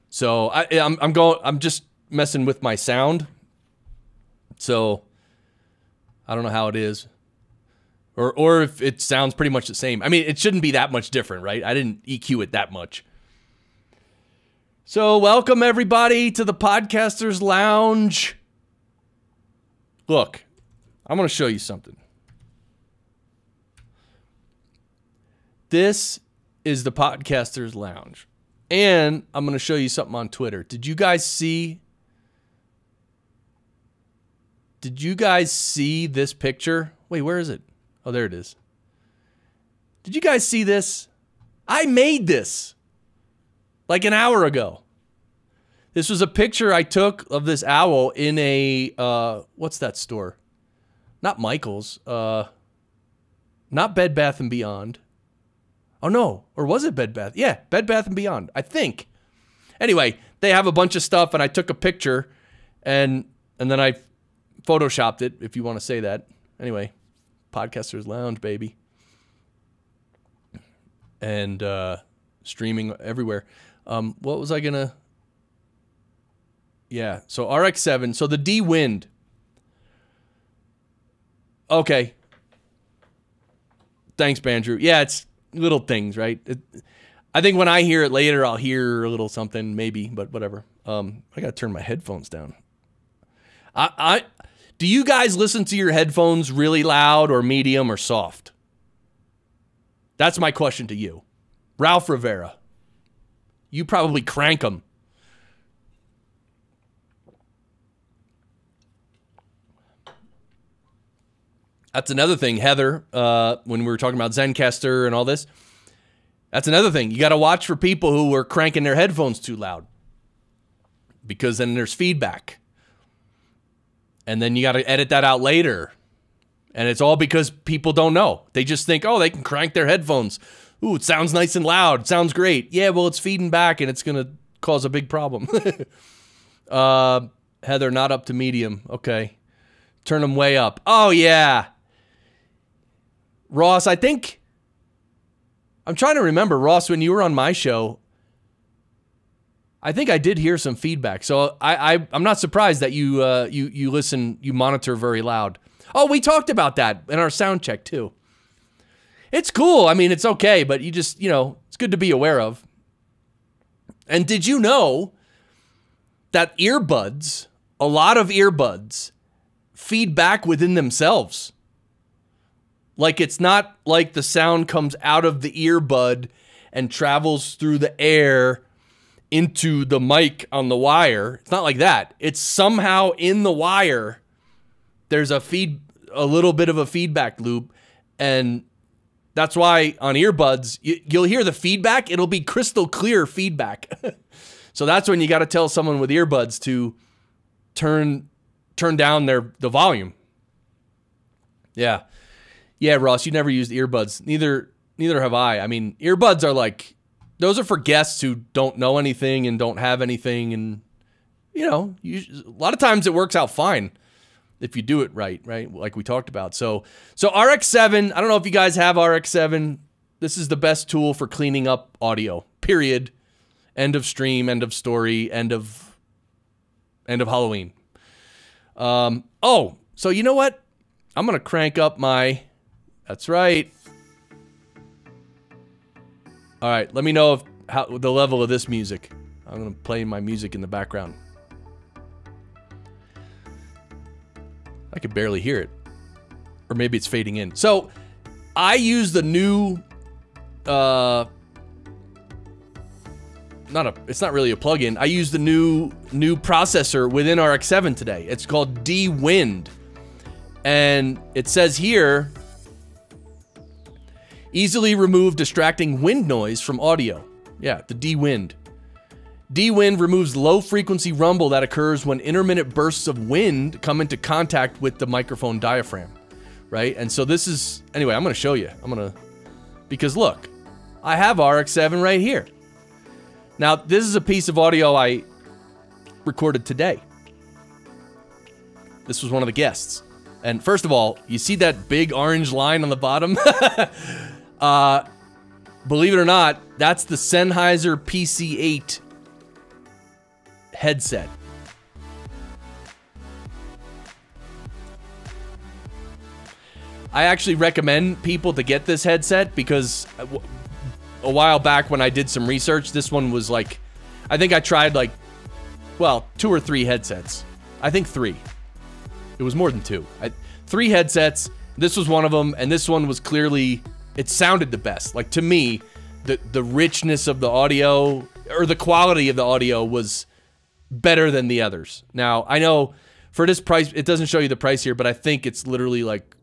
Speaker 1: So I'm just messing with my sound. So I don't know how it is. Or if it sounds pretty much the same. I mean, it shouldn't be that much different, right? I didn't EQ it that much. So welcome everybody to the Podcasters Lounge. Look, I'm going to show you something. This is the Podcasters Lounge. And I'm going to show you something on Twitter. Did you guys see this picture? Wait, where is it? Oh, there it is. Did you guys see this? I made this like an hour ago. This was a picture I took of this owl in a, what's that store? Not Michael's. Not Bed Bath & Beyond. Oh, no. Or was it Bed Bath? Yeah, Bed Bath & Beyond, I think. Anyway, they have a bunch of stuff, and I took a picture, and then I photoshopped it, if you want to say that. Anyway, Podcasters Lounge, baby. And streaming everywhere. What was I going to... Yeah, so RX-7. So the D-Wind. Okay. Thanks, Bandrew. Yeah, it's little things, right? I think when I hear it later, I'll hear a little something, maybe, but whatever. I got to turn my headphones down. Do you guys listen to your headphones really loud or medium or soft? That's my question to you. Ralph Rivera. You probably crank them. That's another thing, Heather, when we were talking about Zencastr and all this. That's another thing. You got to watch for people who are cranking their headphones too loud. Because then there's feedback. And then you got to edit that out later. And it's all because people don't know. They just think, oh, they can crank their headphones. Ooh, it sounds nice and loud. It sounds great. Yeah, well, it's feeding back and it's going to cause a big problem. Heather, not up to medium. Okay. Turn them way up. Oh, yeah. Ross, I think... I'm trying to remember, Ross, when you were on my show, I think I did hear some feedback. So I'm not surprised that you listen, you monitor very loud. Oh, we talked about that in our sound check too. It's cool. I mean, it's okay, but you just, it's good to be aware of. And did you know that earbuds, a lot of earbuds, feed back within themselves? Like it's not like the sound comes out of the earbud and travels through the air into the mic on the wire. It's not like that. It's somehow in the wire. There's a little bit of a feedback loop. And that's why on earbuds, you'll hear the feedback. It'll be crystal clear feedback. So that's when you got to tell someone with earbuds to turn down the volume. Yeah. Yeah, Ross, you never used earbuds. Neither have I. I mean, earbuds are like, those are for guests who don't know anything and don't have anything. And, a lot of times it works out fine if you do it right? Like we talked about. So RX-7, I don't know if you guys have RX-7. This is the best tool for cleaning up audio, period. End of stream, end of story, end of Halloween. So you know what? I'm going to crank up my... That's right. All right, let me know how the level of this music. I'm going to play my music in the background. I could barely hear it. Or maybe it's fading in. So, I use the new it's not really a plugin. I use the new processor within RX-7 today. It's called D-Wind. And it says here, easily remove distracting wind noise from audio. Yeah, the D-Wind. D-Wind removes low-frequency rumble that occurs when intermittent bursts of wind come into contact with the microphone diaphragm, right? And so this is... Anyway, I'm going to show you. Because look, I have RX-7 right here. Now, this is a piece of audio I recorded today. This was one of the guests. And first of all, you see that big orange line on the bottom? Believe it or not, that's the Sennheiser PC8 headset. I actually recommend people to get this headset because a while back when I did some research, this one was like, I think I tried like, well, 2 or 3 headsets. I think 3. It was more than 2. 3 headsets. This was one of them, and this one was clearly, it sounded the best. Like, to me, the richness of the audio, or the quality of the audio was better than the others. Now, I know for this price, it doesn't show you the price here, but I think it's literally like,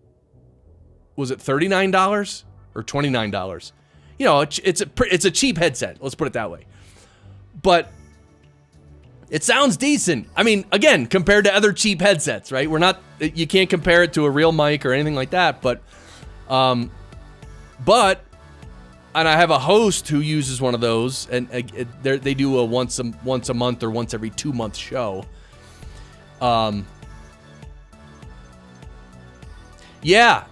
Speaker 1: was it $39 or $29? You know, it's a cheap headset. Let's put it that way. But it sounds decent. I mean, again, compared to other cheap headsets, right? You can't compare it to a real mic or anything like that. But, and I have a host who uses one of those, and they do a once a month or once every 2 month show. Yeah,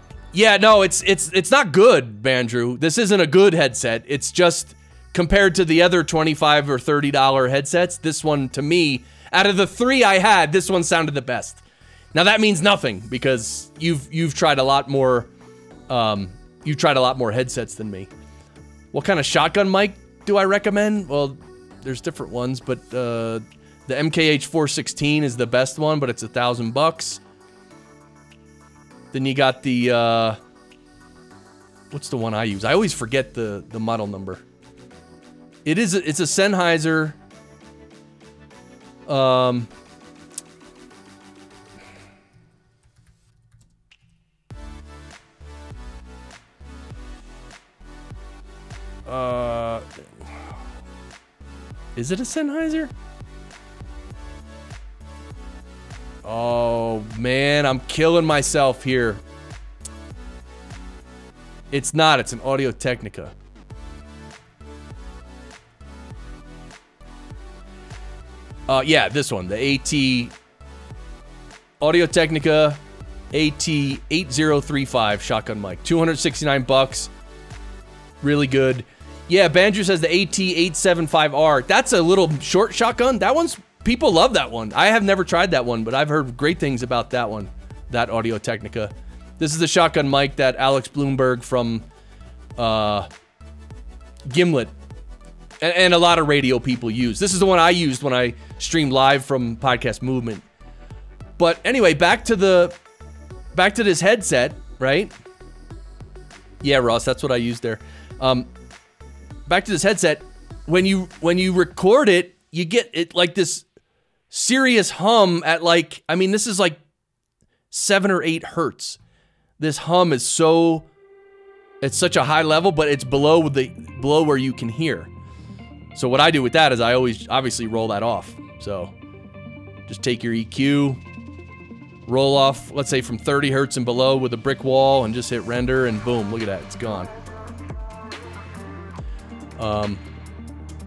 Speaker 1: no, it's not good, Bandrew. This isn't a good headset. It's just compared to the other $25 or $30 headsets, this one, to me, out of the 3 I had, this one sounded the best. Now that means nothing because you've tried a lot more headsets than me. What kind of shotgun mic do I recommend? Well, there's different ones, but the MKH 416 is the best one, but it's $1,000. Then you got the, what's the one I use? I always forget the model number. It's a Sennheiser, is it a Sennheiser? Oh, man, I'm killing myself here. It's not. It's an Audio-Technica. Yeah, this one. The AT... Audio-Technica AT8035 shotgun mic. $269. Really good. Yeah, Bandrew says the AT875R. That's a little short shotgun. That one's... People love that one. I have never tried that one, but I've heard great things about that one. That Audio-Technica. This is the shotgun mic that Alex Bloomberg from Gimlet and a lot of radio people use. This is the one I used when I streamed live from Podcast Movement. But anyway, back to this headset, right? Yeah, Ross, that's what I used there. Back to this headset. When you record it, you get it like this serious hum at like, I mean, this is like 7 or 8 hertz. This hum is it's such a high level, but it's below where you can hear. So what I do with that is I always obviously roll that off. So just take your EQ, roll off, let's say from 30 hertz and below with a brick wall, and just hit render, and boom, look at that, it's gone.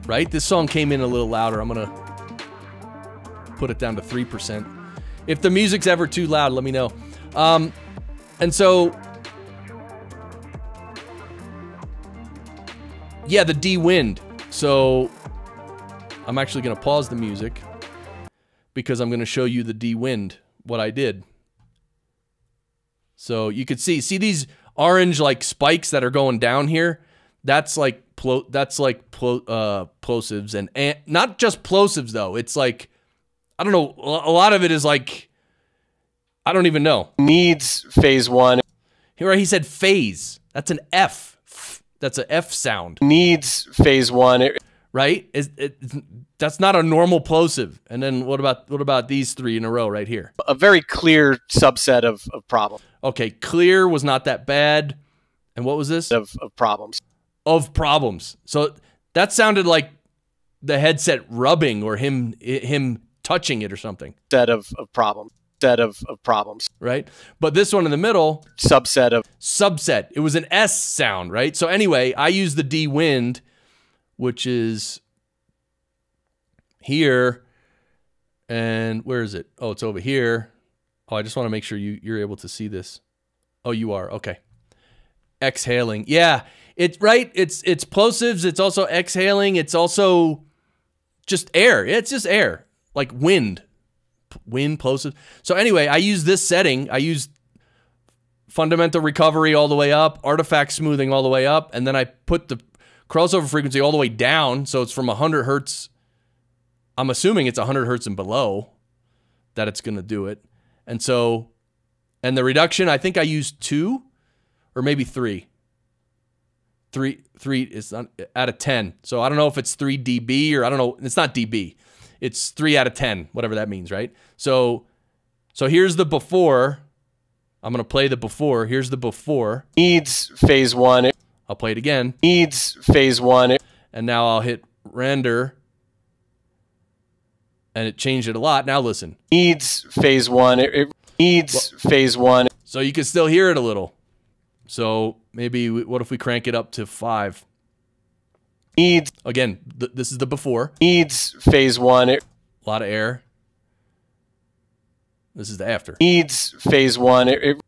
Speaker 1: Right? This song came in a little louder. I'm gonna put it down to 3%. If the music's ever too loud, let me know. And so, yeah, the D-Wind. So, I'm actually gonna pause the music because I'm gonna show you the D-Wind, what I did. So you could see these orange like spikes that are going down here. That's like plosives, and not just plosives though. It's like, I don't know, a lot of it is like, I don't even know.
Speaker 4: Needs phase 1.
Speaker 1: Here he said phase. That's an F. That's an F sound.
Speaker 4: Needs phase 1.
Speaker 1: right? That's not a normal plosive. And then what about these three in a row right here?
Speaker 4: A very clear subset of problems.
Speaker 1: Okay, clear was not that bad. And what was this?
Speaker 4: Of problems.
Speaker 1: Of problems. So that sounded like the headset rubbing or him touching it or something.
Speaker 4: Set of problems. Set of problems.
Speaker 1: Right? But this one in the middle.
Speaker 4: Subset of.
Speaker 1: Subset. It was an S sound, right? So anyway, I use the D wind, which is here. And where is it? Oh, it's over here. Oh, I just want to make sure you're able to see this. Oh, you are. Okay. Exhaling. Yeah. It's right. It's plosives. It's also exhaling. It's also just air. It's just air. Like wind. Wind, plosive. So anyway, I use this setting. I use fundamental recovery all the way up, artifact smoothing all the way up, and then I put the crossover frequency all the way down, so it's from 100 hertz. I'm assuming it's 100 hertz and below that it's going to do it. And so, and the reduction, I think I used 2 or maybe 3. 3 is out of 10. So I don't know if it's 3 dB or I don't know. It's not dB. It's 3 out of 10, whatever that means, right? So here's the before. I'm going to play the before. Here's the before.
Speaker 4: Needs phase 1.
Speaker 1: I'll play it again.
Speaker 4: Needs phase 1.
Speaker 1: And now I'll hit render. And it changed it a lot. Now listen.
Speaker 4: Needs phase 1. It needs phase 1.
Speaker 1: So you can still hear it a little. So maybe what if we crank it up to 5?
Speaker 4: Needs.
Speaker 1: Again, this is the before.
Speaker 4: Needs phase 1.
Speaker 1: A lot of air. This is the after.
Speaker 4: Needs phase 1. It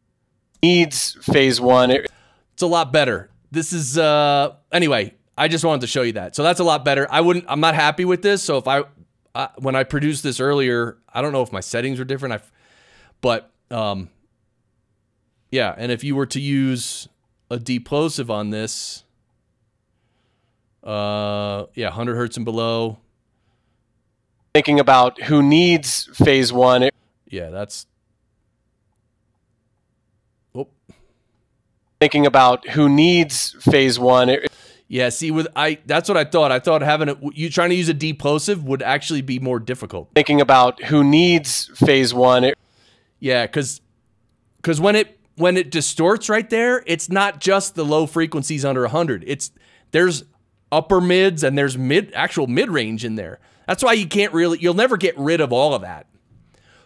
Speaker 4: needs phase 1.
Speaker 1: It's a lot better. This is anyway, I just wanted to show you that. So that's a lot better. I'm not happy with this. So if when I produced this earlier, I don't know if my settings were different. But yeah, and if you were to use a deplosive on this, yeah, 100 hertz and below.
Speaker 4: Thinking about who needs phase 1.
Speaker 1: Yeah, that's. Oh.
Speaker 4: Thinking about who needs phase 1.
Speaker 1: Yeah, see, that's what I thought. I thought having you trying to use a deplosive would actually be more difficult.
Speaker 4: Thinking about who needs phase 1.
Speaker 1: Yeah, because when it distorts right there, it's not just the low frequencies under 100. There's upper mids and there's actual mid range in there. That's why you'll never get rid of all of that.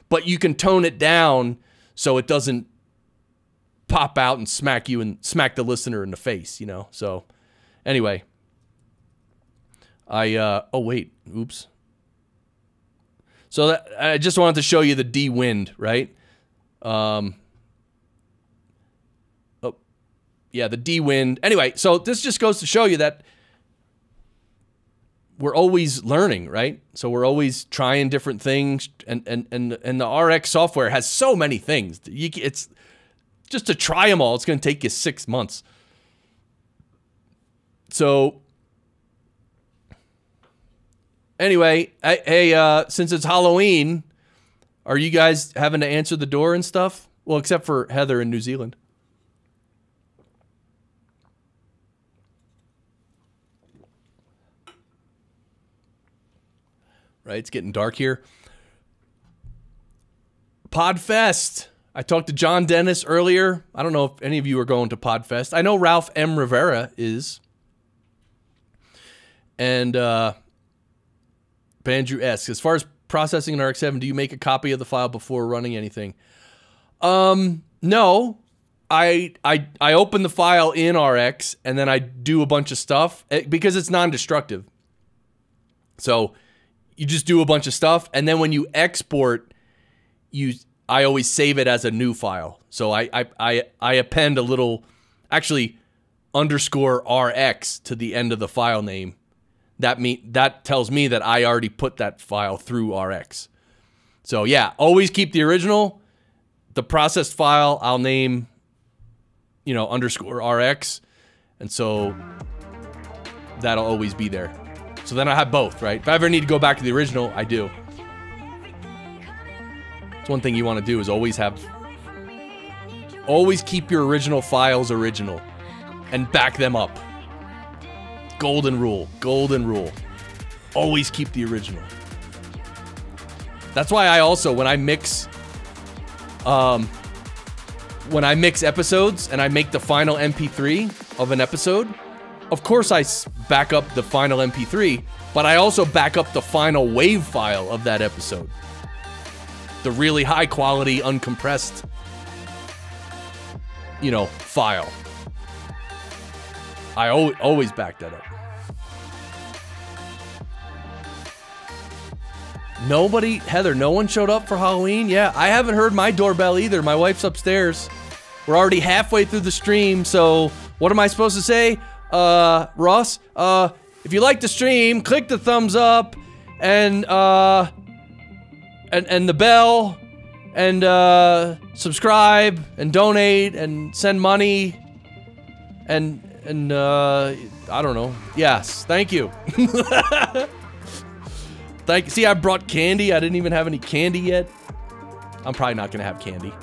Speaker 1: But you can tone it down so it doesn't pop out and smack the listener in the face, you know. So anyway, oh wait, oops. So I just wanted to show you the D wind, right? Oh yeah, the D wind. Anyway, so this just goes to show you that we're always learning, right? So we're always trying different things, and the RX software has so many things. It's just to try them all. It's going to take you 6 months. So anyway, hey, since it's Halloween, are you guys having to answer the door and stuff? Well, except for Heather in New Zealand. Right, it's getting dark here. Podfest. I talked to John Dennis earlier. I don't know if any of you are going to Podfest. I know Ralph M. Rivera is. And Bandrew asks, as far as processing an RX-7, do you make a copy of the file before running anything? No. I open the file in RX and then I do a bunch of stuff because it's non-destructive. So you just do a bunch of stuff, and then when you export, I always save it as a new file. So I append a little, actually, _RX to the end of the file name. That tells me that I already put that file through RX. So yeah, always keep the original. The processed file I'll name, _RX, and so that'll always be there. So then I have both, right? If I ever need to go back to the original, I do. It's one thing you want to do is always keep your original files original and back them up. Golden rule, golden rule. always keep the original. That's why I also, when I mix episodes and I make the final MP3 of an episode, of course I back up the final MP3, but I also back up the final WAV file of that episode. The really high quality, uncompressed, you know, file. I always back that up. Nobody, Heather, no one showed up for Halloween? Yeah, I haven't heard my doorbell either. My wife's upstairs. We're already halfway through the stream, so what am I supposed to say? Ross, if you like the stream, click the thumbs up and the bell and subscribe and donate and send money and I don't know. Yes, thank you. See, I brought candy. I didn't even have any candy yet. I'm probably not gonna have candy.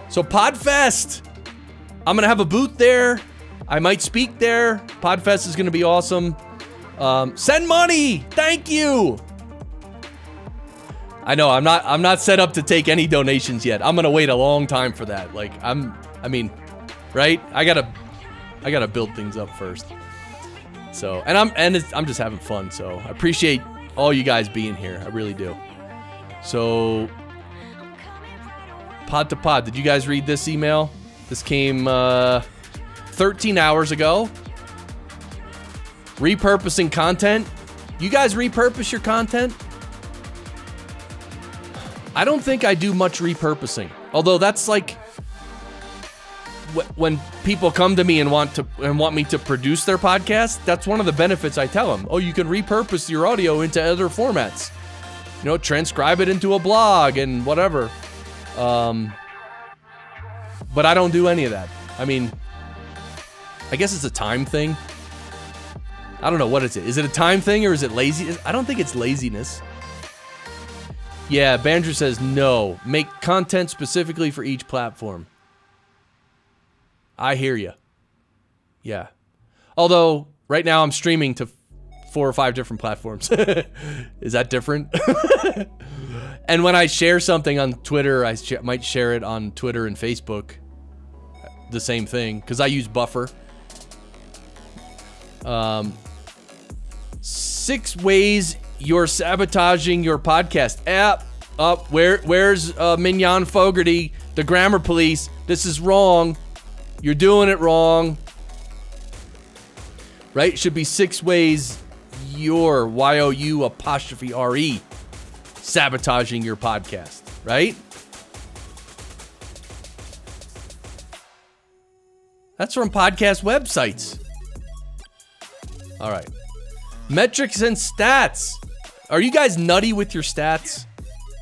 Speaker 1: So Podfest, I'm gonna have a booth there. I might speak there. Podfest is gonna be awesome. Send money. Thank you. I know I'm not set up to take any donations yet. I'm gonna wait a long time for that. Like I mean, right? I gotta build things up first. So I'm just having fun. So I appreciate all you guys being here. I really do. So Pod to Pod, did you guys read this email? This came 13 hours ago. Repurposing content. You guys repurpose your content? I don't think I do much repurposing. Although that's like when people come to me and want me to produce their podcast, that's one of the benefits I tell them. Oh, you can repurpose your audio into other formats. You know, transcribe it into a blog and whatever. But I don't do any of that. I mean, I guess it's a time thing. I don't know, what is it? Is it a time thing or is it lazy? I don't think it's laziness. Yeah, Bandrew says no. Make content specifically for each platform. I hear you. Yeah. Although, right now I'm streaming to 4 or 5 different platforms. Is that different? And when I share something on Twitter, I might share it on Twitter and Facebook. The same thing, because I use Buffer. 6 ways you're sabotaging your podcast. Where's Mignon Fogarty, the grammar police? This is wrong. You're doing it wrong. Right? It should be 6 ways you're, Y-O-U apostrophe R-E, sabotaging your podcast. Right? That's from podcast websites. All right. Metrics and stats. Are you guys nutty with your stats?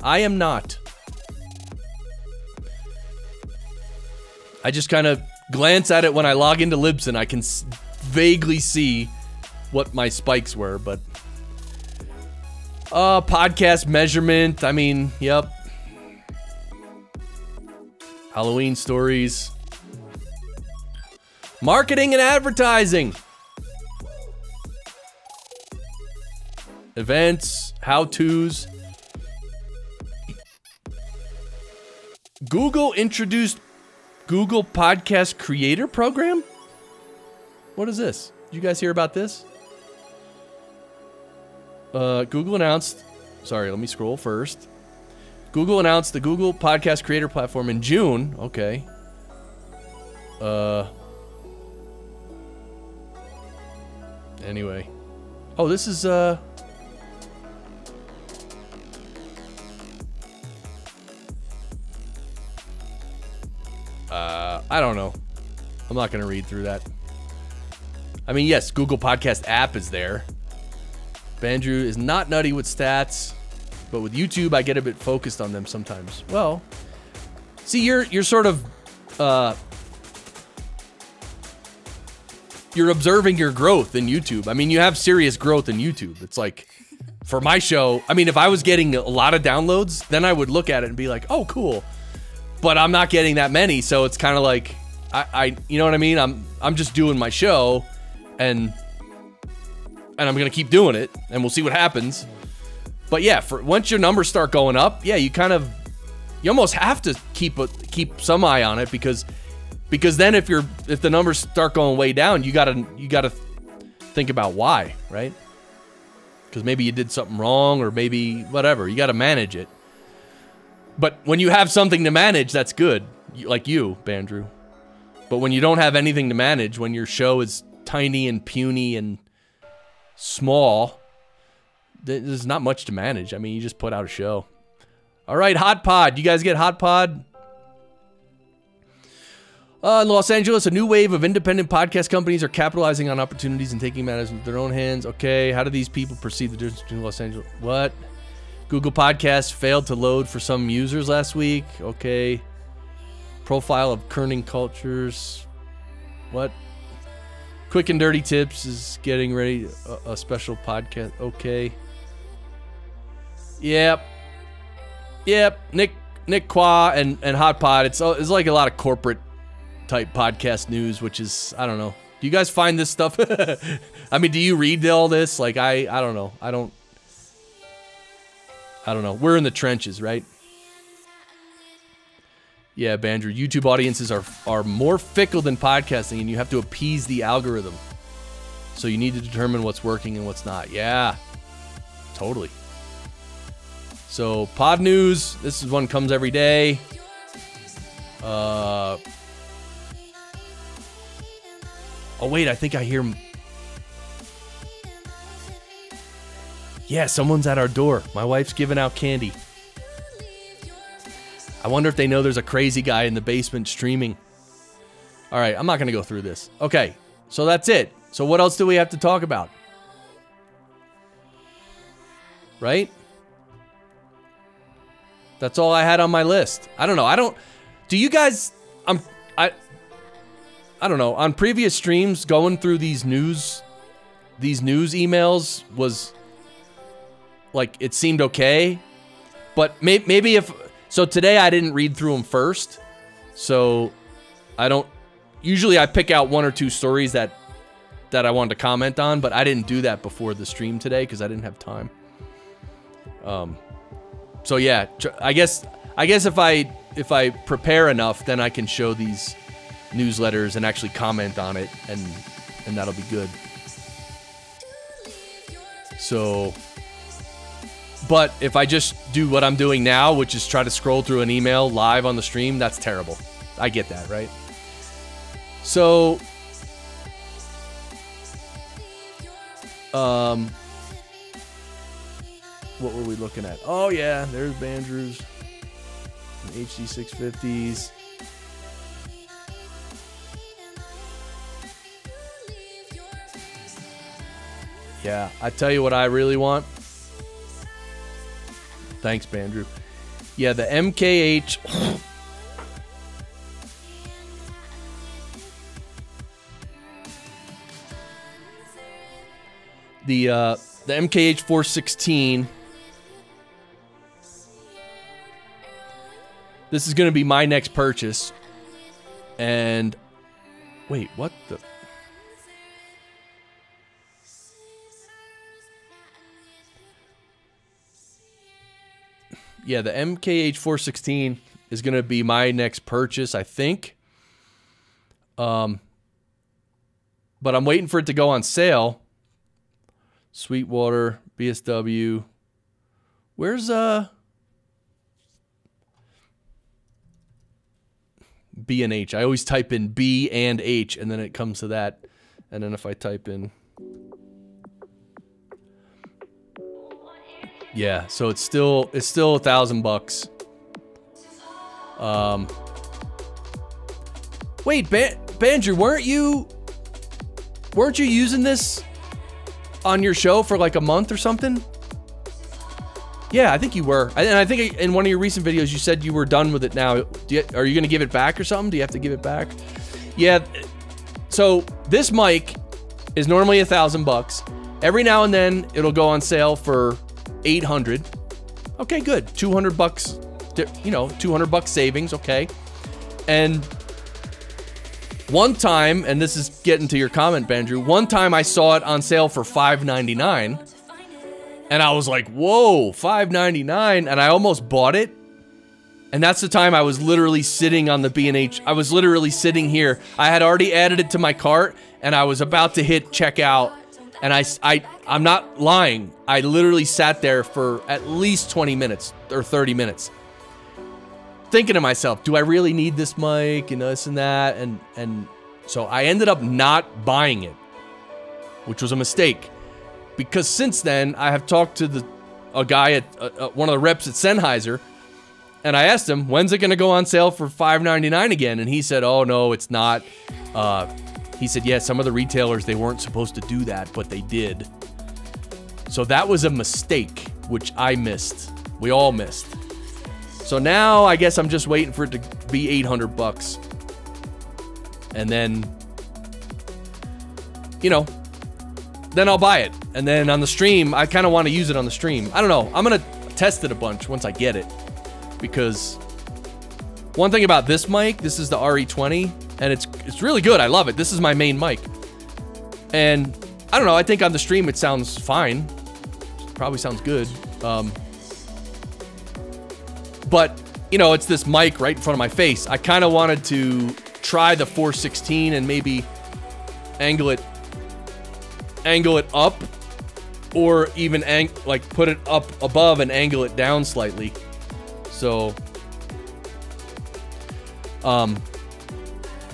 Speaker 1: I am not. I just kind of glance at it when I log into Libsyn. I can vaguely see what my spikes were, but podcast measurement. I mean, yep. Halloween stories. Marketing and advertising. Events, how-tos. Google introduced Google Podcast Creator Program? What is this? Did you guys hear about this? Google announced... Sorry, let me scroll first. Google announced the Google Podcast Creator Platform in June. Okay. Anyway. Oh, this is, I don't know. I'm not gonna read through that. I mean, yes, Google Podcast app is there. Bandrew is not nutty with stats, but with YouTube, I get a bit focused on them sometimes. Well, see, you're sort of, you're observing your growth in YouTube. I mean, you have serious growth in YouTube. It's like, for my show, I mean, if I was getting a lot of downloads, then I would look at it and be like, oh, cool. But I'm not getting that many, so it's kind of like, you know what I mean? I'm just doing my show, and and I'm going to keep doing it, and we'll see what happens. But yeah, once your numbers start going up, yeah, you almost have to keep some eye on it because then if the numbers start going way down, you gotta think about why, right? Because maybe you did something wrong, or maybe whatever. You got to manage it. But when you have something to manage, that's good. Like you, Bandrew. But when you don't have anything to manage, when your show is tiny and puny and small, there's not much to manage. I mean, you just put out a show. All right, Hot Pod. You guys get Hot Pod? In Los Angeles, a new wave of independent podcast companies are capitalizing on opportunities and taking matters into their own hands. Okay, how do these people perceive the difference between Los Angeles? What? Google Podcasts failed to load for some users last week. Okay. Profile of kerning cultures. What? Quick and Dirty Tips is getting ready a special podcast. Okay. Yep. Nick Qua and Hot Pod. It's like a lot of corporate type podcast news, which is, I don't know. Do you guys find this stuff? I mean, do you read all this? Like, I don't know. I don't know. We're in the trenches, right? Yeah, Bandrew. YouTube audiences are more fickle than podcasting, and you have to appease the algorithm. So you need to determine what's working and what's not. Yeah, totally. So, pod news. This is one comes every day. Oh, wait, I think I hear... Yeah, someone's at our door. My wife's giving out candy. I wonder if they know there's a crazy guy in the basement streaming. All right, I'm not going to go through this. Okay, so that's it. So what else do we have to talk about? Right? That's all I had on my list. I don't know. Do you guys... I don't know. On previous streams, going through these news emails was like, it seemed okay. But maybe so today I didn't read through them first. So usually I pick out one or two stories that I wanted to comment on, but I didn't do that before the stream today because I didn't have time. So yeah, I guess if I prepare enough, then I can show these newsletters and actually comment on it, and that'll be good. So, but if I just do what I'm doing now, which is try to scroll through an email live on the stream, that's terrible. I get that, right? So, what were we looking at? Oh yeah, there's Bandrew's HD 650s. Yeah, I tell you what I really want. Thanks, Bandrew. Yeah, the MKH. The MKH 416. This is going to be my next purchase. And wait, what the? Yeah, the MKH 416 is going to be my next purchase, I think. But I'm waiting for it to go on sale. Sweetwater, BSW. Where's B and H? I always type in B and H, and then it comes to that. And then if I type in... Yeah, so it's still $1,000. Wait, Bandrew, weren't you using this on your show for like a month or something? Yeah, I think you were. And I think in one of your recent videos you said you were done with it now. Are you going to give it back or something? Do you have to give it back? Yeah. So this mic is normally $1,000. Every now and then it'll go on sale for $800. Okay, good. $200, you know, $200 savings, okay. And One time, and this is getting to your comment, Bandrew, one time I saw it on sale for $5.99, and I was like, whoa, $5.99, and I almost bought it. And that's the time I was literally sitting on the B&H. I was literally sitting here. I had already added it to my cart, and I was about to hit checkout, and I'm not lying. I literally sat there for at least 20 minutes or 30 minutes. Thinking to myself, do I really need this mic and this and that? And so I ended up not buying it, which was a mistake. Because since then, I have talked to a guy at one of the reps at Sennheiser, and I asked him, when's it going to go on sale for $5.99 again? And he said, oh, no, it's not. He said, yeah, some of the retailers, they weren't supposed to do that, but they did. So that was a mistake, which I missed. We all missed. So now I guess I'm just waiting for it to be 800 bucks. And then, you know, then I'll buy it. And then on the stream, I kind of want to use it on the stream. I don't know. I'm going to test it a bunch once I get it. Because one thing about this mic, this is the RE20, and it's really good. I love it. This is my main mic. And I don't know. I think on the stream it sounds fine. Probably sounds good. But, you know, it's this mic right in front of my face. I kind of wanted to try the 416 and maybe angle it up, or even like put it up above and angle it down slightly. So,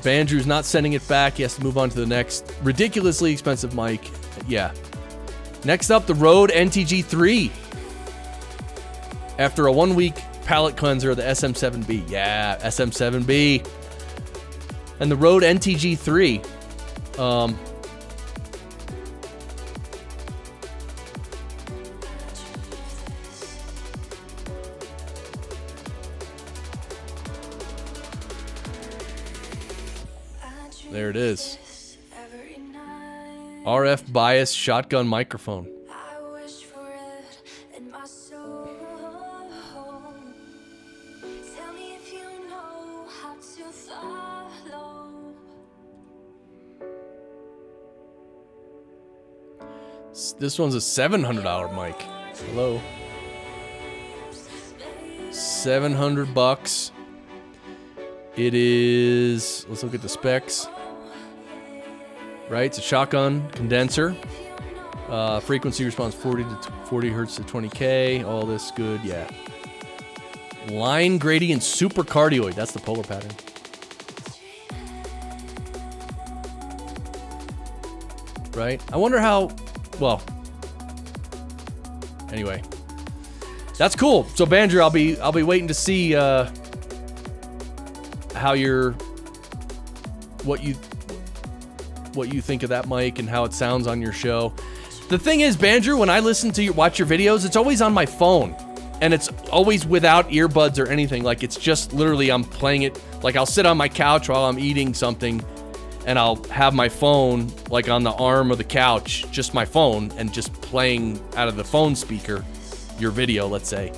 Speaker 1: Bandrew's not sending it back. He has to move on to the next ridiculously expensive mic. Yeah. Next up, the Rode NTG3. After a 1-week palette cleanser of the SM7B. Yeah, SM7B. And the Rode NTG3. There it is. RF bias shotgun microphone. This one's a $700 mic. Hello. 700 bucks. It is, let's look at the specs. Right, it's a shotgun condenser. Frequency response 40 hertz to 20K. All this good, yeah. Line gradient super cardioid. That's the polar pattern. Right? I wonder how, well, anyway. That's cool. So Bandrew, I'll be waiting to see how what you think of that mic and how it sounds on your show. The thing is, Bandrew, when I listen to watch your videos, it's always on my phone, and it's always without earbuds or anything. Like, it's just literally I'm playing it. Like, I'll sit on my couch while I'm eating something, and I'll have my phone like on the arm of the couch, just my phone, and just playing out of the phone speaker your video, let's say.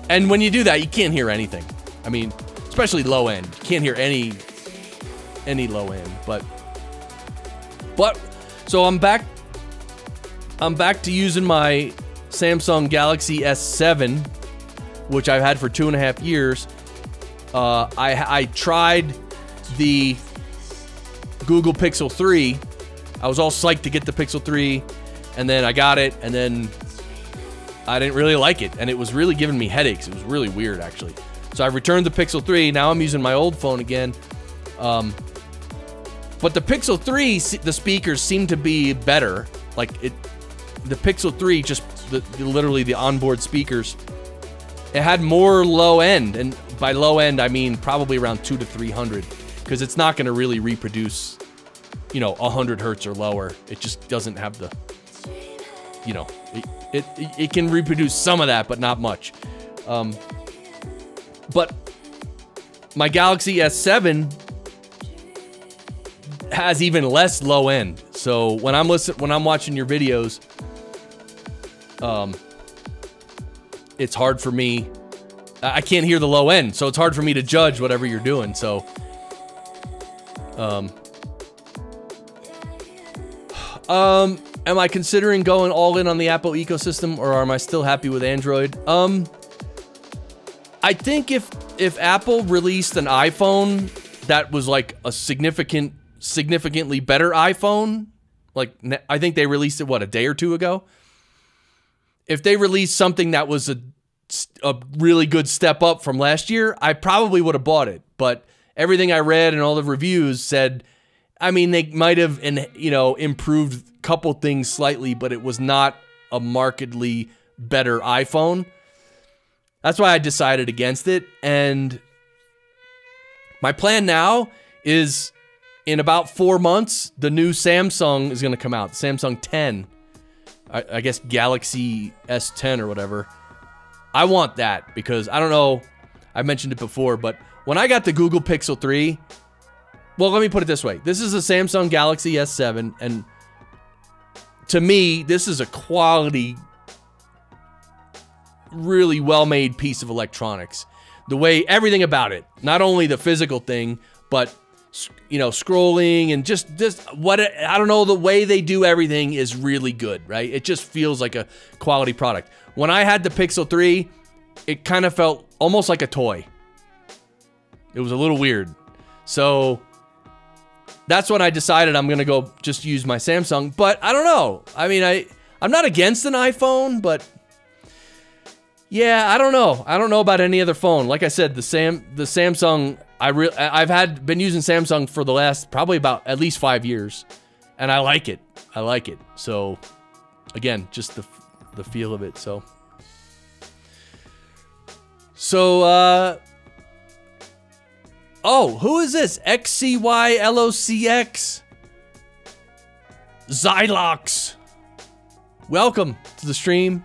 Speaker 1: And when you do that, you can't hear anything. I mean, especially low end. You can't hear any low end, but so I'm back to using my Samsung Galaxy S7, which I've had for 2.5 years. I tried the Google Pixel 3. I was all psyched to get the Pixel 3, and then I got it, and then I didn't really like it, and it was really giving me headaches. It was really weird, actually. So I returned the Pixel 3. Now I'm using my old phone again. But the Pixel 3, the speakers seem to be better. Like, the Pixel 3, just literally the onboard speakers, it had more low end. And by low end, I mean probably around 200 to 300. Because it's not going to really reproduce, you know, 100 hertz or lower. It just doesn't have the, you know, it can reproduce some of that, but not much. But my Galaxy S7 has even less low end. So when I'm watching your videos, it's hard for me. I can't hear the low end, so it's hard for me to judge whatever you're doing. So, Am I considering going all in on the Apple ecosystem, or am I still happy with Android? I think if Apple released an iPhone that was like a significantly better iPhone, like I think they released it, what, a day or two ago? If they released something that was a really good step up from last year, I probably would have bought it. But everything I read and all the reviews said, I mean, they might have, improved a couple things slightly, but it was not a markedly better iPhone. That's why I decided against it. And my plan now is in about 4 months, the new Samsung is going to come out. The Samsung 10. I guess Galaxy S10 or whatever. I want that because, I don't know, I mentioned it before, but when I got the Google Pixel 3, well, let me put it this way. This is a Samsung Galaxy S7, and to me, this is a quality, really well-made piece of electronics. The way, everything about it, not only the physical thing, but scrolling and just what I don't know, the way they do everything is really good, right? It just feels like a quality product. When I had the Pixel 3, it kind of felt almost like a toy. It was a little weird. So that's when I decided I'm going to go just use my Samsung, but I don't know. I mean, I'm not against an iPhone, but yeah, I don't know. I don't know about any other phone. Like I said, the Samsung, I've been using Samsung for the last probably about at least 5 years, and I like it. I like it. So again, just the feel of it. So oh, who is this? XCYLOCX Zylox. Welcome to the stream.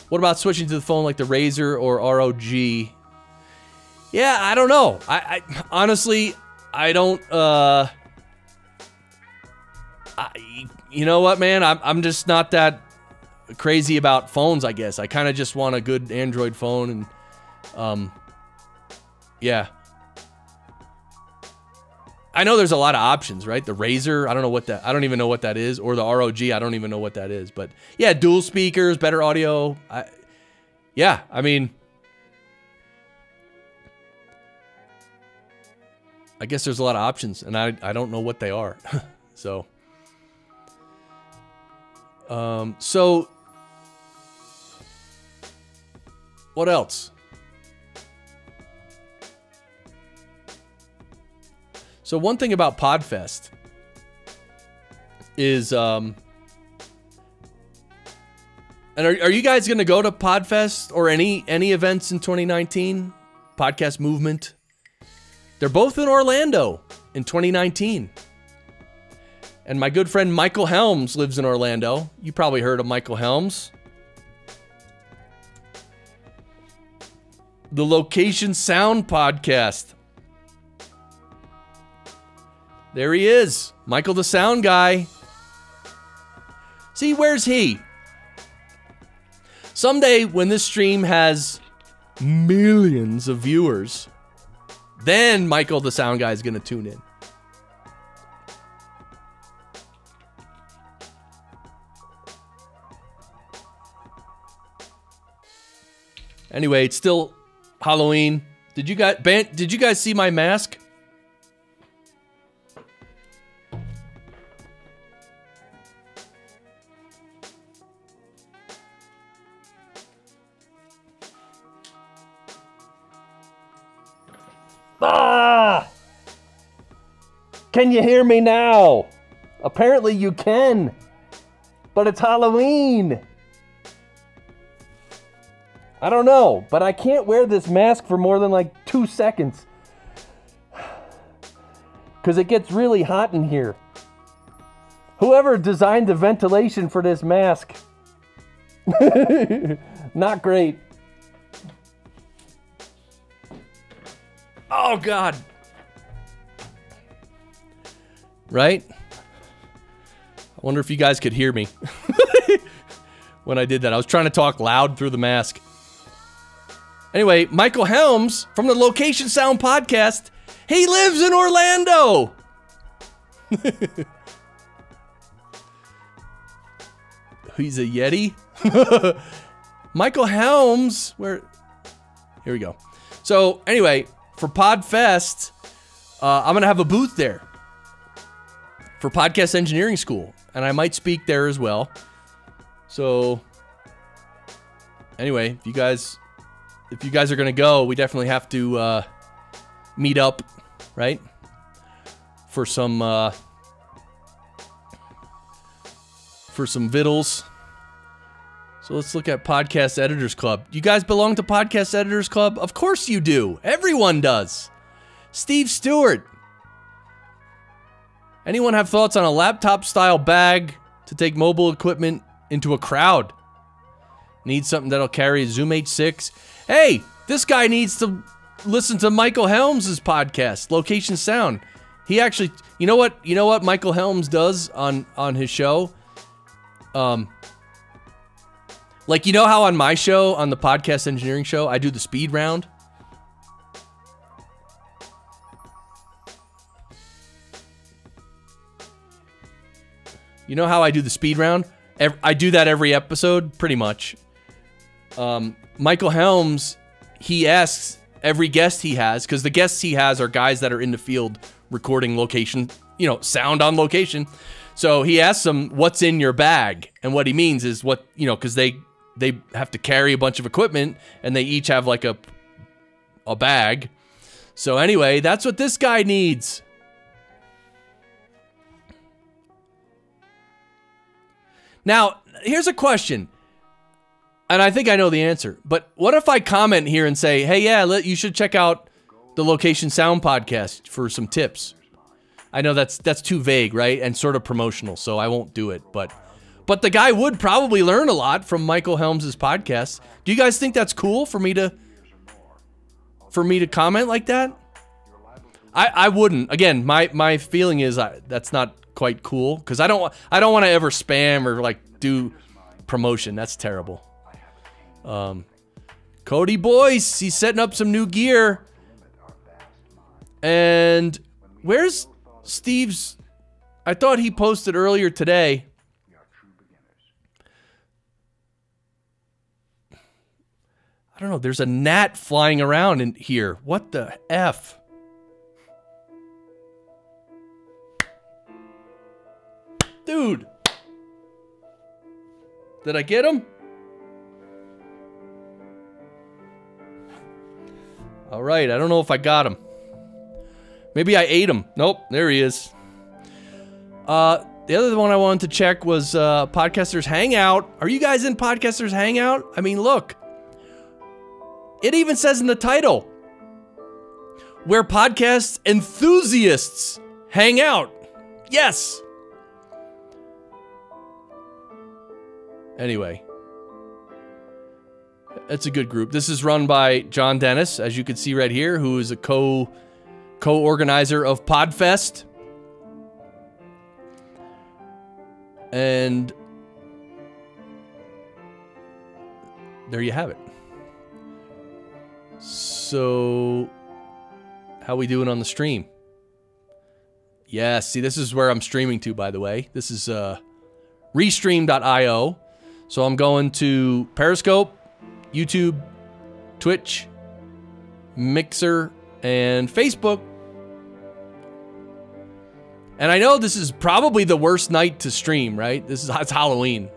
Speaker 1: What about switching to the phone like the Razer or ROG? Yeah, I don't know. I honestly, I don't, you know what, man? I'm just not that crazy about phones, I guess. I kind of just want a good Android phone, and, yeah. I know there's a lot of options, right? The Razer, I don't even know what that is, or the ROG, I don't even know what that is. But yeah, dual speakers, better audio. Yeah, I mean, I guess there's a lot of options, and I don't know what they are. So what else? So one thing about Podfest is, and are you guys going to go to Podfest or any events in 2019? Podcast Movement. They're both in Orlando in 2019. And my good friend Michael Helms lives in Orlando. You probably heard of Michael Helms. The Location Sound Podcast. There he is. Michael the Sound Guy. See, where's he? Someday when this stream has millions of viewers, then Michael the Sound Guy is going to tune in. Anyway, it's still Halloween. Did you guys see my mask? Ah! Can you hear me now? Apparently you can. But it's Halloween. I don't know, but I can't wear this mask for more than like 2 seconds. Because it gets really hot in here. Whoever designed the ventilation for this mask. Not great. Oh, God. Right? I wonder if you guys could hear me when I did that. I was trying to talk loud through the mask. Anyway, Michael Helms from the Location Sound Podcast. He lives in Orlando. He's a Yeti. Michael Helms. Where? Here we go. So anyway, for PodFest, I'm gonna have a booth there for Podcast Engineering School, and I might speak there as well. So anyway, if you guys are gonna go, we definitely have to meet up, right? For some vittles. So let's look at Podcast Editors Club. You guys belong to Podcast Editors Club? Of course you do. Everyone does. Steve Stewart. Anyone have thoughts on a laptop-style bag to take mobile equipment into a crowd? Need something that'll carry a Zoom H6? Hey, this guy needs to listen to Michael Helms' podcast, Location Sound. He actually, you know what Michael Helms does on his show? Like, you know how on my show, on the Podcast Engineering Show, I do the speed round? You know how I do the speed round? I do that every episode, pretty much. Michael Helms, he asks every guest he has, because the guests he has are guys that are in the field recording location, you know, sound on location. So he asks them, what's in your bag? And what he means is what, you know, because they have to carry a bunch of equipment, and they each have like a bag. So anyway, that's what this guy needs. Now, here's a question, and I think I know the answer, but what if I comment here and say, hey, yeah, you should check out the Location Sound podcast for some tips? I know that's too vague, right? And sort of promotional, so I won't do it, but the guy would probably learn a lot from Michael Helms' podcast. Do you guys think that's cool for me to comment like that? I wouldn't. Again, my feeling is that's not quite cool, because I don't want to ever spam or like do promotion. That's terrible. Cody Boyce, he's setting up some new gear. And where's Steve's? I thought he posted earlier today. I don't know. There's a gnat flying around in here. What the F? Dude. Did I get him? All right. I don't know if I got him. Maybe I ate him. Nope. There he is. The other one I wanted to check was Podcasters Hangout. Are you guys in Podcasters Hangout? I mean, look. It even says in the title, where podcast enthusiasts hang out. Yes. Anyway, it's a good group. This is run by John Dennis, as you can see right here, who is a co-organizer of PodFest. And there you have it. So, how we doing on the stream? Yeah, see, this is where I'm streaming to, by the way. This is restream.io. So I'm going to Periscope, YouTube, Twitch, Mixer, and Facebook. And I know this is probably the worst night to stream, right? It's Halloween.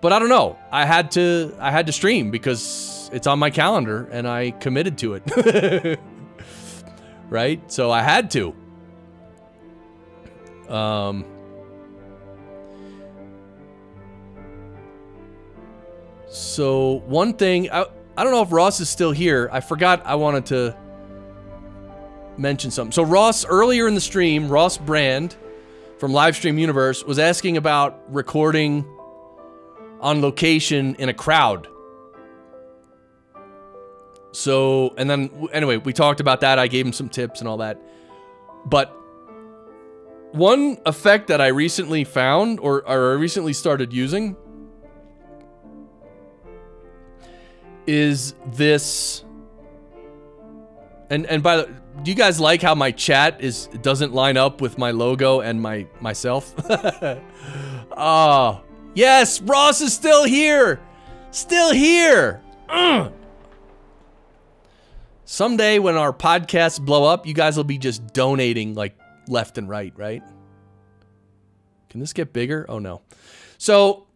Speaker 1: But I don't know. I had to stream because it's on my calendar and I committed to it. Right? So I had to. So one thing, I don't know if Ross is still here. I forgot I wanted to mention something. So Ross, earlier in the stream, Ross Brand from Livestream Universe was asking about recording on location in a crowd. So, and then, anyway, we talked about that. I gave him some tips and all that. But one effect that I recently found, or I recently started using, is this. And by the, do you guys like how my chat doesn't line up with my logo and myself? Oh, Yes, Ross is still here. Still here. Someday when our podcasts blow up, you guys will be just donating like left and right, right? Can this get bigger? Oh, no. So,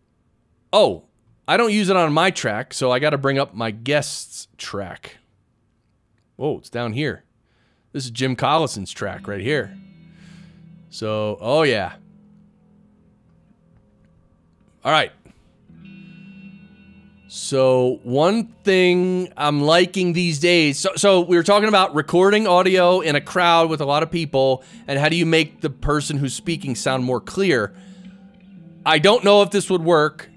Speaker 1: I don't use it on my track, so I got to bring up my guest's track. Whoa, it's down here. This is Jim Collison's track right here. So, oh yeah. All right. So one thing I'm liking these days, so we were talking about recording audio in a crowd with a lot of people, and how do you make the person who's speaking sound more clear? I don't know if this would work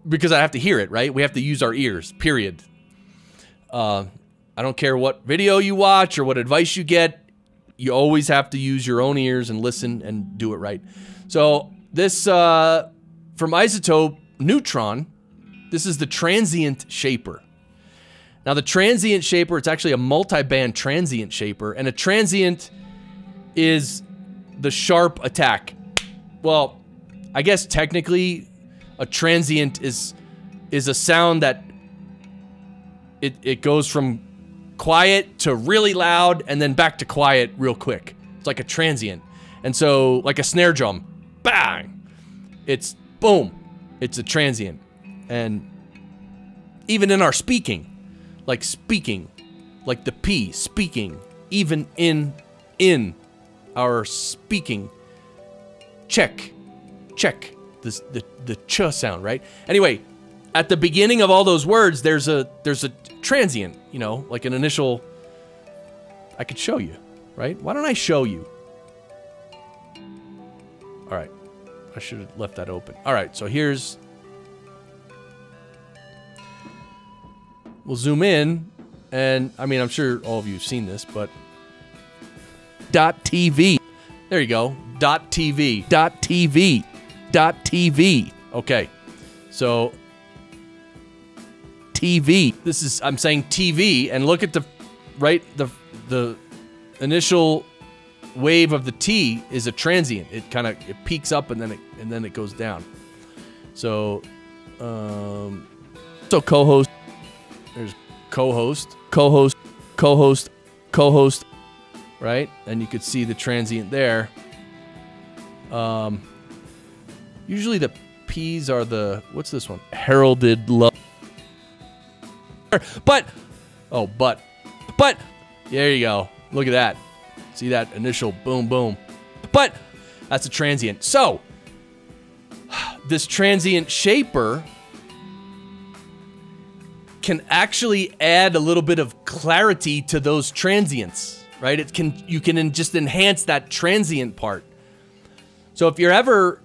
Speaker 1: because I have to hear it, right? We have to use our ears, period. I don't care what video you watch or what advice you get. You always have to use your own ears and listen and do it right. So this, from Isotope Neutron, this is the Transient Shaper. Now the Transient Shaper, it's actually a multi-band transient shaper, and a transient is the sharp attack. Well, I guess technically a transient is a sound that it goes from quiet to really loud and then back to quiet real quick. It's like a transient. And so like a snare drum, bang, it's boom, it's a transient. And even in our speaking, like the P, speaking, even in our speaking, check, the ch sound, right? Anyway, at the beginning of all those words, there's a transient, you know, like an initial. I could show you, right? Why don't I show you? All right, I should have left that open. All right, so here's. We'll zoom in, and I mean, I'm sure all of you have seen this, but .tv. There you go. .tv. .tv. .tv. Okay. So TV. This is, I'm saying TV, and look at the the initial wave of the T is a transient. It peaks up and then it goes down. So so co-host. There's co-host, right? And you could see the transient there. Usually the P's are the, what's this one? Heralded love. But, there you go. Look at that. See that initial boom, boom. But, that's a transient. So, this transient shaper can actually add a little bit of clarity to those transients, right? You can just enhance that transient part. So if you're ever,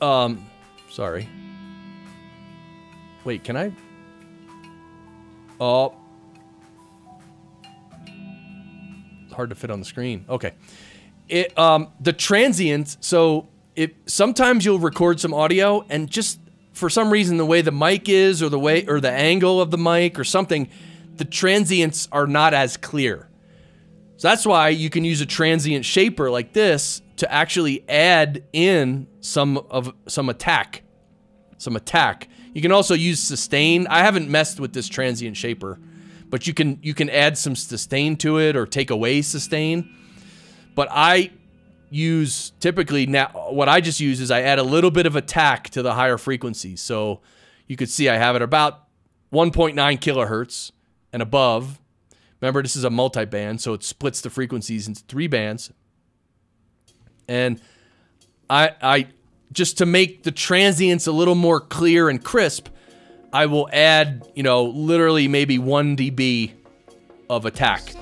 Speaker 1: sorry. Wait, can I? Oh. It's hard to fit on the screen. Okay. The transient, so sometimes you'll record some audio and just for some reason, the way the mic is, or the angle of the mic, or something, the transients are not as clear. So that's why you can use a transient shaper like this to actually add in some attack. You can also use sustain. I haven't messed with this transient shaper, but you can add some sustain to it or take away sustain. But I use typically now, what I just use is I add a little bit of attack to the higher frequencies. So you could see I have it about 1.9 kilohertz and above. Remember, this is a multi-band, so it splits the frequencies into 3 bands. And I just to make the transients a little more clear and crisp, I will add, you know, literally maybe 1 dB of attack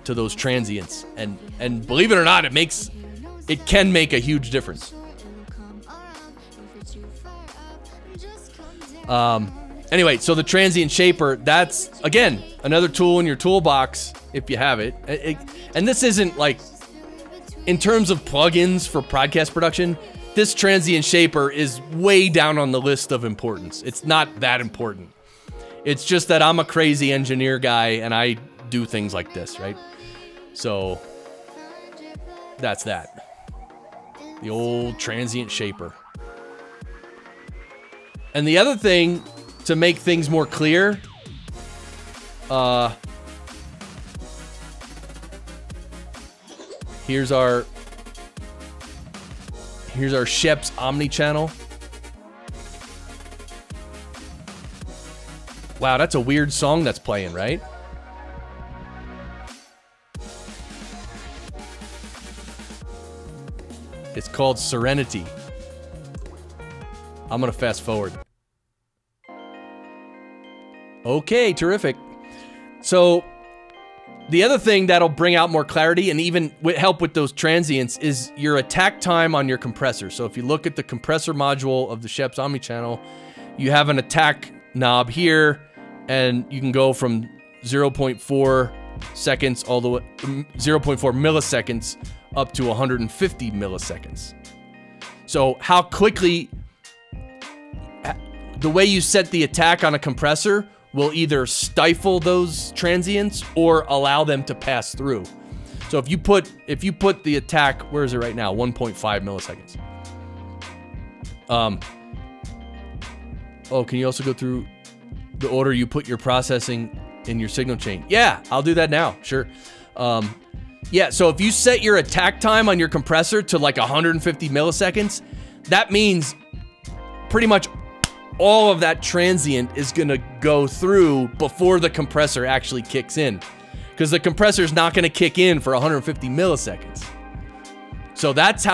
Speaker 1: to those transients. And believe it or not, it can make a huge difference. Anyway, so the transient shaper, that's, again, another tool in your toolbox if you have it. And this isn't like, in terms of plugins for podcast production, this transient shaper is way down on the list of importance. It's not that important. It's just that I'm a crazy engineer guy and I do things like this, right? So that's that. The old transient shaper. And the other thing to make things more clear, here's our Shep's Omni channel. Wow, that's a weird song that's playing, right? It's called Serenity. I'm gonna fast forward. Okay, terrific. So the other thing that'll bring out more clarity and even help with those transients is your attack time on your compressor. So if you look at the compressor module of the Shep's Omni channel, you have an attack knob here, and you can go from 0.4 seconds all the way 0.4 milliseconds up to 150 milliseconds. So how quickly the way you set the attack on a compressor will either stifle those transients or allow them to pass through. So if you put the attack, where is it right now? 1.5 milliseconds. Oh, can you also go through the order you put your processing in your signal chain? Yeah, I'll do that now. Sure. Yeah, so if you set your attack time on your compressor to like 150 milliseconds, that means pretty much all of that transient is gonna go through before the compressor actually kicks in, because the compressor is not gonna kick in for 150 milliseconds. So that's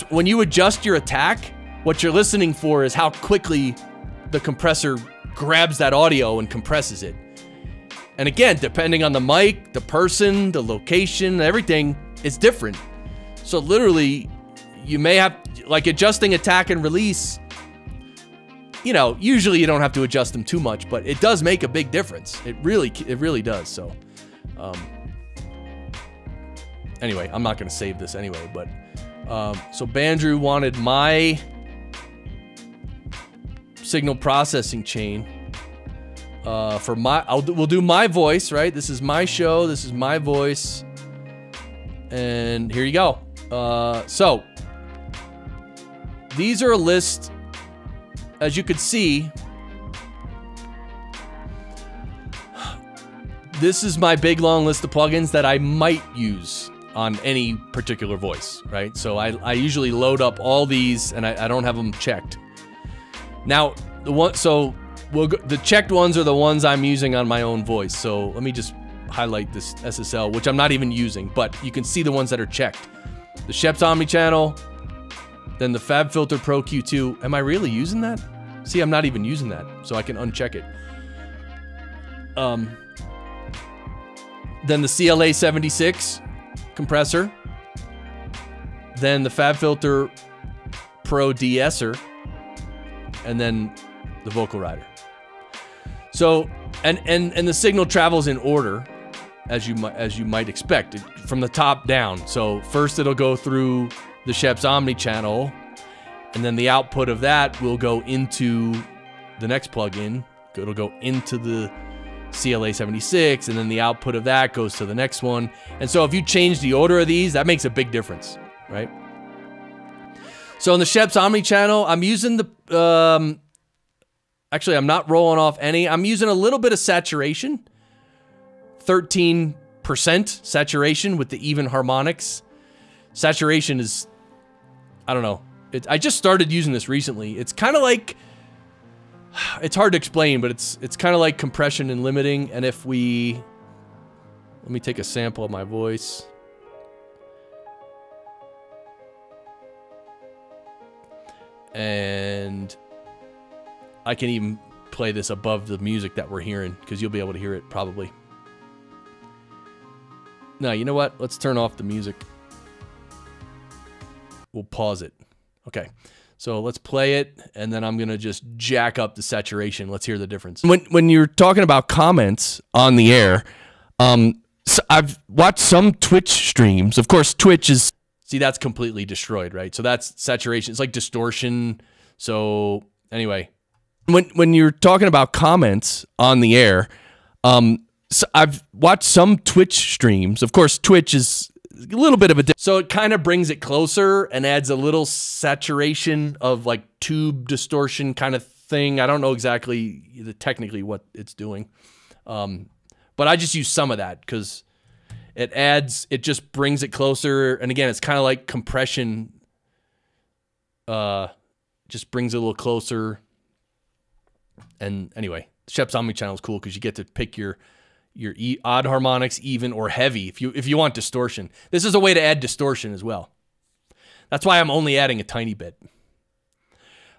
Speaker 1: when you adjust your attack, what you're listening for is how quickly the compressor grabs that audio and compresses it. And again, depending on the mic, the person, the location, everything, it's different. So literally, you may have, like adjusting attack and release, you know, usually you don't have to adjust them too much, but it does make a big difference. It really does. So, anyway, I'm not going to save this anyway, but, so Bandrew wanted my signal processing chain. For we'll do my voice, right? This is my show. This is my voice. And here you go. So these are a list, as you could see. This is my big long list of plugins that I might use on any particular voice, right? So I usually load up all these, and I don't have them checked. Now, the checked ones are the ones I'm using on my own voice. So let me just highlight this SSL, which I'm not even using, but you can see the ones that are checked. The Shep's Omni channel, then the FabFilter Pro Q2. Am I really using that? See, I'm not even using that, so I can uncheck it. Then the CLA 76 compressor, then the FabFilter Pro De-esser, and then the Vocal Rider. So, and the signal travels in order, as you might expect, from the top down. So first it'll go through the Shep's Omni channel, and then the output of that will go into the next plugin. It'll go into the CLA 76, and then the output of that goes to the next one. And so if you change the order of these, that makes a big difference, right? So in the Shep's Omni channel, I'm using the actually, I'm not rolling off any. I'm using a little bit of saturation, 13% saturation with the even harmonics. Saturation is, I don't know. I just started using this recently. It's kind of like, it's hard to explain, but it's kind of like compression and limiting. And if we, let me take a sample of my voice. And I can even play this above the music that we're hearing, because you'll be able to hear it probably. No, you know what? Let's turn off the music. We'll pause it. Okay. So let's play it, and then I'm going to just jack up the saturation. Let's hear the difference. When you're talking about comments on the air, so I've watched some Twitch streams. Of course, Twitch is... See, that's completely destroyed, right? So that's saturation. It's like distortion. So anyway... When you're talking about comments on the air, so I've watched some Twitch streams. Of course, Twitch is a little bit of a so it kind of brings it closer and adds a little saturation of like tube distortion kind of thing. I don't know exactly technically what it's doing, but I just use some of that because it just brings it closer. And again, it's kind of like compression. Just brings it a little closer. And anyway, Shep's Omnichannel is cool because you get to pick your odd harmonics, even or heavy if you want distortion. This is a way to add distortion as well. That's why I'm only adding a tiny bit.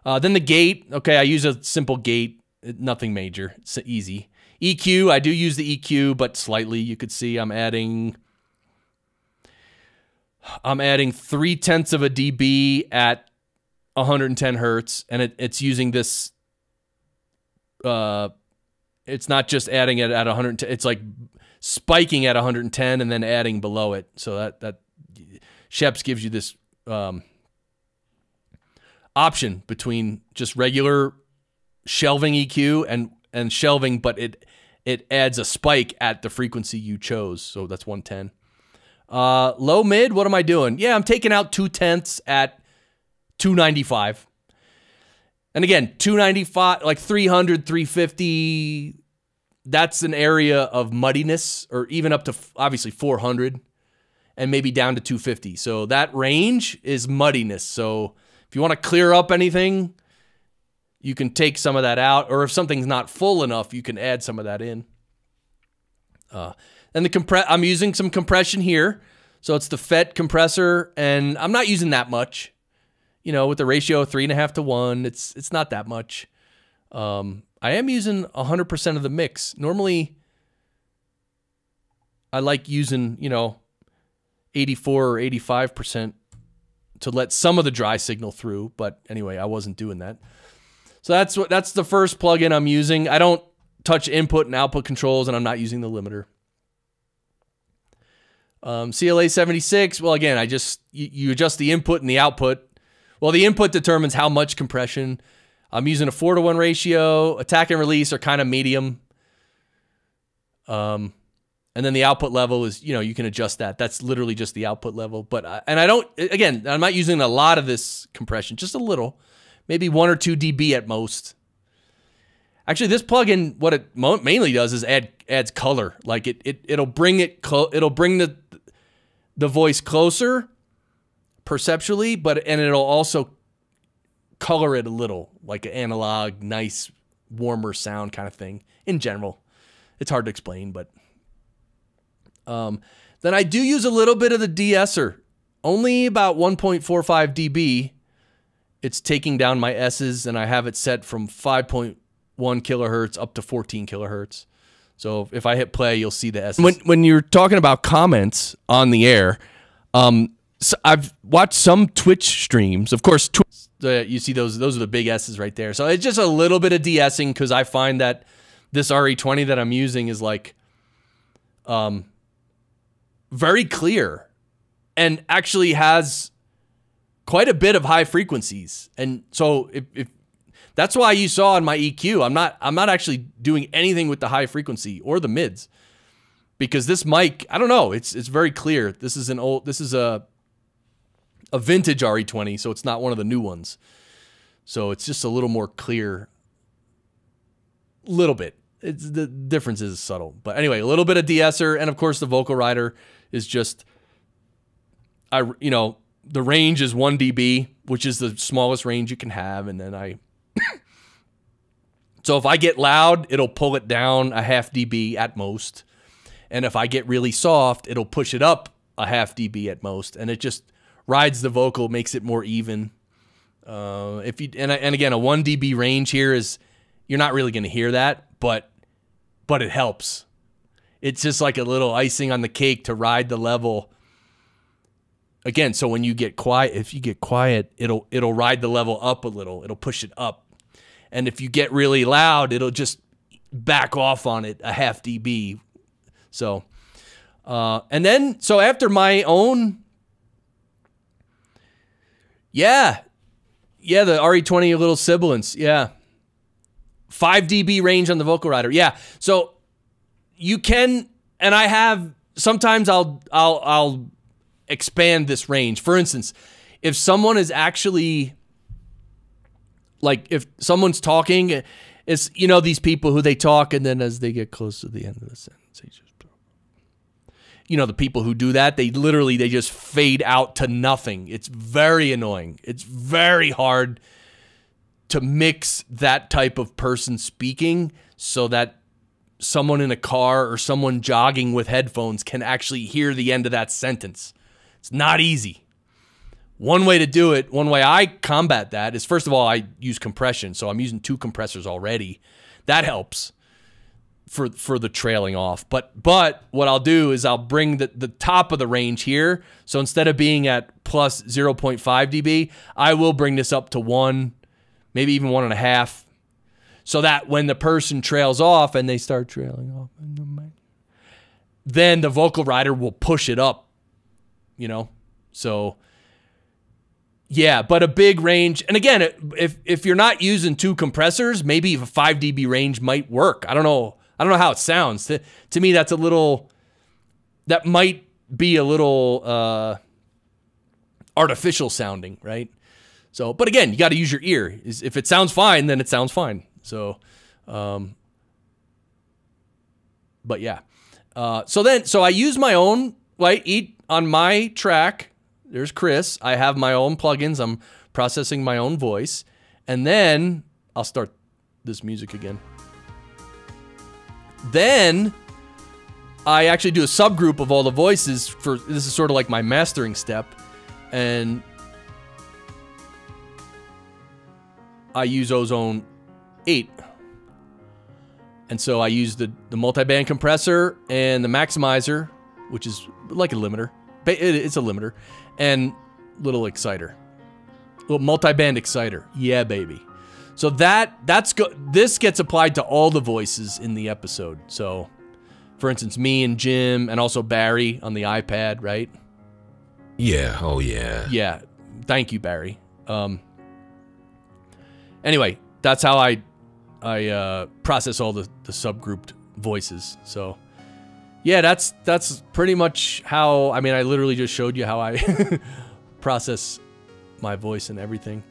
Speaker 1: Then the gate. Okay, I use a simple gate, nothing major. It's easy. EQ, I do use the EQ, but slightly. You could see I'm adding 0.3 of a dB at 110 hertz, and it's using this. It's not just adding it at 110. It's like spiking at 110 and then adding below it. So that Sheps gives you this option between just regular shelving EQ and shelving, but it adds a spike at the frequency you chose. So that's 110. Low mid, what am I doing? Yeah, I'm taking out 0.2 at 295. And again, 295, like 300, 350, that's an area of muddiness, or even up to obviously 400 and maybe down to 250. So that range is muddiness. So if you want to clear up anything, you can take some of that out, or if something's not full enough, you can add some of that in. And I'm using some compression here. So it's the FET compressor, and I'm not using that much. You know, with the ratio of 3.5 to 1, it's not that much. I am using 100% of the mix. Normally, I like using, 84 or 85% to let some of the dry signal through. But anyway, I wasn't doing that. So that's the first plugin I'm using. I don't touch input and output controls, and I'm not using the limiter. CLA 76. Well, again, you adjust the input and the output. Well, the input determines how much compression. I'm using a 4:1 ratio. Attack and release are kind of medium. And then the output level is, you can adjust that. That's literally just the output level. But I'm not using a lot of this compression, just a little, maybe 1 or 2 dB at most. Actually, this plugin, what it mainly does is adds color. Like it'll bring the voice closer perceptually, and it'll also color it a little, like an analog, nice, warmer sound kind of thing in general. It's hard to explain, but then I do use a little bit of the de-esser, only about 1.45 dB. It's taking down my S's, and I have it set from 5.1 kilohertz up to 14 kilohertz. So if I hit play, you'll see the S's. When you're talking about comments on the air, so I've watched some Twitch streams. Of course, you see those are the big S's right there. So it's just a little bit of de-essing because I find that this RE20 that I'm using is like very clear and actually has quite a bit of high frequencies. And so if that's why you saw in my EQ, I'm not actually doing anything with the high frequency or the mids, because this mic, I don't know, it's very clear. This is a vintage RE20, so it's not one of the new ones. So it's just a little more clear. Little bit. The difference is subtle. But anyway, a little bit of de-esser, and of course the vocal rider is just, the range is 1 dB, which is the smallest range you can have, and then so if I get loud, it'll pull it down a 0.5 dB at most. And if I get really soft, it'll push it up a 0.5 dB at most, and it just rides the vocal, makes it more even. And again, a 1 dB range here is, you're not really going to hear that, but it helps. It's just like a little icing on the cake to ride the level. Again, so when you get quiet, if you get quiet, it'll ride the level up a little. It'll push it up. And if you get really loud, it'll just back off on it a 0.5 dB. So, and then, so after my own, the RE20, a little sibilance, 5 dB range on the vocal rider, So you can, and I have, sometimes I'll expand this range. For instance, if someone is actually, like, if someone's talking, it's, you know, these people who they talk, and then as they get close to the end of the sentence, they just, you know, the people who do that, they just fade out to nothing. It's very annoying. It's very hard to mix that type of person speaking so that someone in a car or someone jogging with headphones can actually hear the end of that sentence. It's not easy. One way to do it, one way I combat that is, first of all, I use compression. So I'm using 2 compressors already. That helps for the trailing off. But what I'll do is I'll bring the top of the range here. So instead of being at plus 0.5 dB, I will bring this up to 1, maybe even 1.5. So that when the person trails off and they start trailing off, then the vocal rider will push it up, you know? So yeah, but a big range. And again, if you're not using 2 compressors, maybe a 5 dB range might work. I don't know how it sounds. To me, that might be a little artificial sounding, right? So, but again, you got to use your ear. If it sounds fine, then it sounds fine. So, but yeah. So I use my own, like, on my track. There's Chris. I have my own plugins. I'm processing my own voice. And then I'll start this music again. Then I actually do a subgroup of all the voices this is sort of like my mastering step. And I use Ozone 8. And so I use the multiband compressor and the maximizer, which is like a limiter. It's a limiter. And little exciter. Little multiband exciter. Yeah, baby. So this gets applied to all the voices in the episode. So, for instance, me and Jim, and also Barry on the iPad, right?
Speaker 2: Yeah. Oh, yeah.
Speaker 1: Yeah. Thank you, Barry. Anyway, that's how I process all the subgrouped voices. So, yeah, that's pretty much how. I mean, I literally just showed you how I process my voice and everything.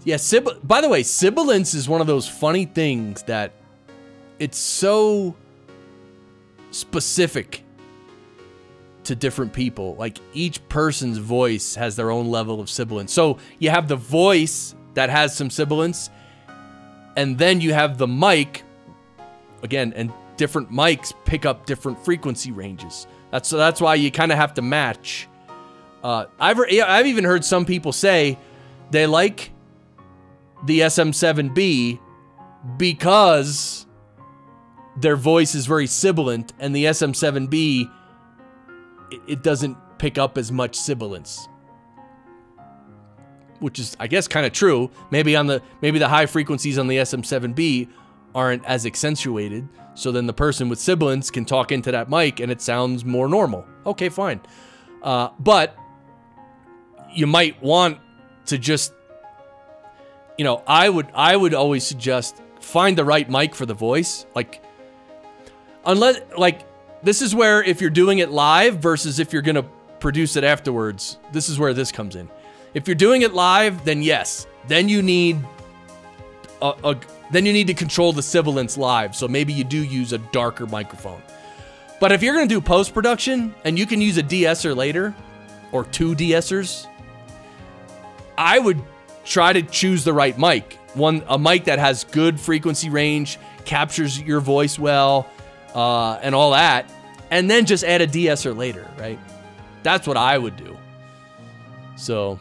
Speaker 1: Yeah, by the way, sibilance is one of those funny things that it's so specific to different people. Like, each person's voice has their own level of sibilance. So you have the voice that has some sibilance, and then you have the mic, again, and different mics pick up different frequency ranges. That's why you kind of have to match. I've even heard some people say they like the SM7B because their voice is very sibilant, and the SM7B, it doesn't pick up as much sibilance, which is, I guess, kind of true. Maybe the high frequencies on the SM7B aren't as accentuated, so then the person with sibilance can talk into that mic and it sounds more normal. Okay, fine. But you might want to just, you know, I would always suggest find the right mic for the voice. Like, unless, like, this is where, if you're doing it live versus if you're gonna produce it afterwards, this is where this comes in. If you're doing it live, then yes, then you need to control the sibilance live. So maybe you do use a darker microphone. But if you're gonna do post-production and you can use a de-esser later, or 2 de-essers, I would try to choose the right mic. A mic that has good frequency range, captures your voice well, and all that, and then just add a de-esser later, right? That's what I would do. So,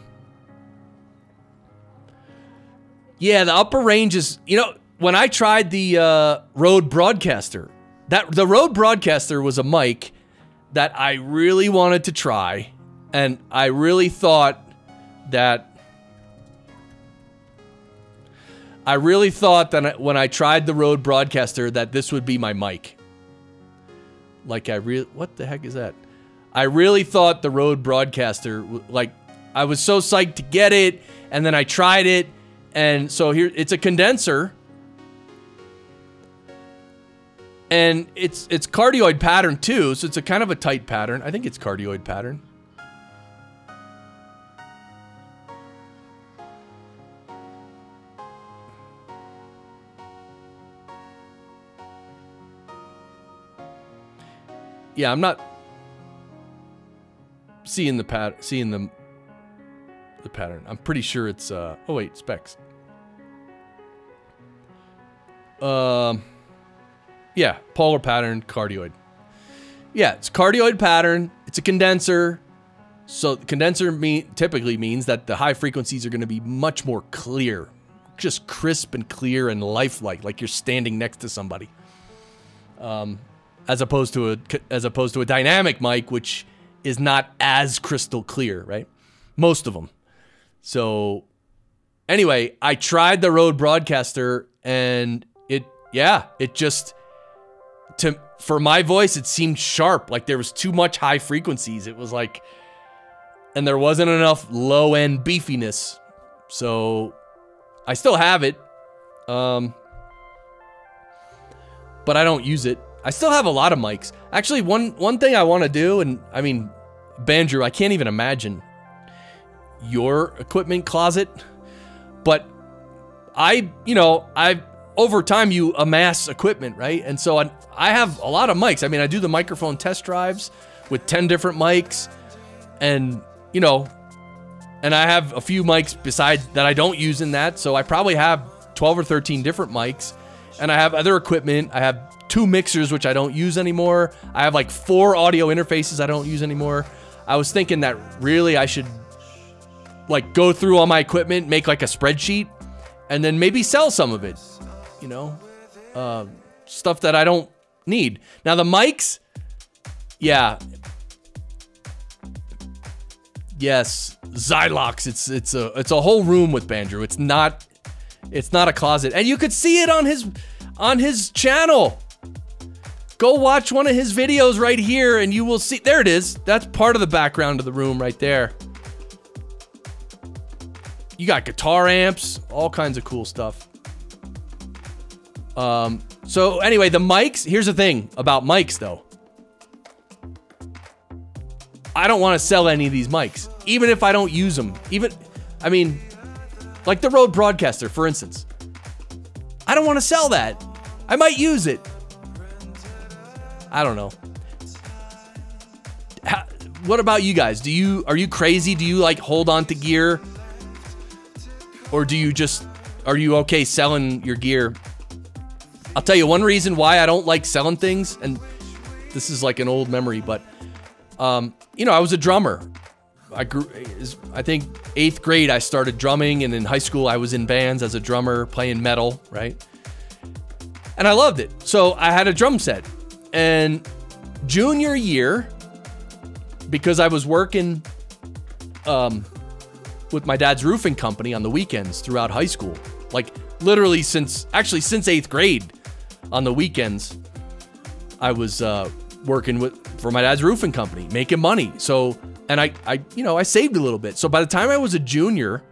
Speaker 1: yeah, the upper range is, you know, when I tried the Rode Broadcaster, the Rode Broadcaster was a mic that I really wanted to try, and I really thought that when I tried the Rode Broadcaster that this would be my mic. Like, what the heck is that? I really thought the Rode Broadcaster, like, I was so psyched to get it, and then I tried it, and so here, it's a condenser. And it's cardioid pattern too, so it's a kind of a tight pattern. I think it's cardioid pattern. Yeah, I'm not seeing the pattern. I'm pretty sure it's oh wait, specs. Yeah, polar pattern, cardioid. Yeah, it's cardioid pattern. It's a condenser. So condenser typically means that the high frequencies are going to be much more clear, just crisp and clear and lifelike, like you're standing next to somebody. As opposed to a dynamic mic, which is not as crystal clear, right? Most of them. So anyway, I tried the Rode Broadcaster, and it just, for my voice, it seemed sharp. Like there was too much high frequencies. It was like, and there wasn't enough low end beefiness. So I still have it. But I don't use it. I still have a lot of mics. Actually, one thing I want to do, and I mean, Bandrew, I can't even imagine your equipment closet, but over time you amass equipment, right? And so I have a lot of mics. I mean, I do the microphone test drives with 10 different mics, and and I have a few mics besides that I don't use in that. So I probably have 12 or 13 different mics, and I have other equipment. I have 2 mixers, which I don't use anymore. I have like 4 audio interfaces I don't use anymore. I was thinking that really I should like go through all my equipment, make like a spreadsheet, and then maybe sell some of it, stuff that I don't need. Now the mics, yeah. Yes, Zylox. It's a whole room with Bandrew. It's not a closet, and you could see it on his channel. Go watch one of his videos right here, and you will see. There it is. That's part of the background of the room right there. You got guitar amps, all kinds of cool stuff. So anyway, the mics. Here's the thing about mics, though. I don't want to sell any of these mics, even if I don't use them. Like the Rode Broadcaster, for instance. I don't want to sell that. I might use it. I don't know. What about you guys? Are you crazy? Do you like hold on to gear? Or are you okay selling your gear? I'll tell you one reason why I don't like selling things, and this is like an old memory, but I was a drummer. I think 8th grade I started drumming, and in high school I was in bands as a drummer playing metal, right? And I loved it. So I had a drum set. And junior year, because I was working with my dad's roofing company on the weekends throughout high school, like literally since 8th grade on the weekends, I was working for my dad's roofing company, making money. So, and I saved a little bit. So by the time I was a junior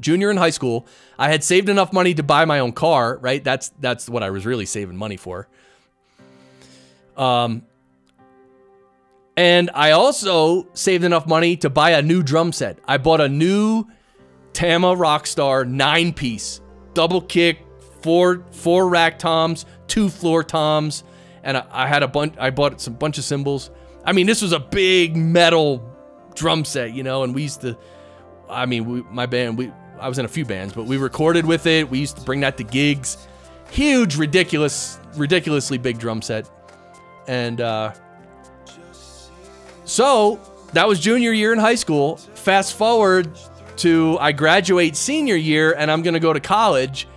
Speaker 1: in high school, I had saved enough money to buy my own car, right? That's what I was really saving money for. And I also saved enough money to buy a new drum set. I bought a new Tama Rockstar 9-piece, double kick, four rack toms, 2 floor toms, and I had I bought a bunch of cymbals. I mean, this was a big metal drum set, and we used to, I was in a few bands, but we recorded with it. We used to bring that to gigs. Huge, ridiculously big drum set. And so that was junior year in high school. Fast forward to I graduate senior year, and I'm going to go to college.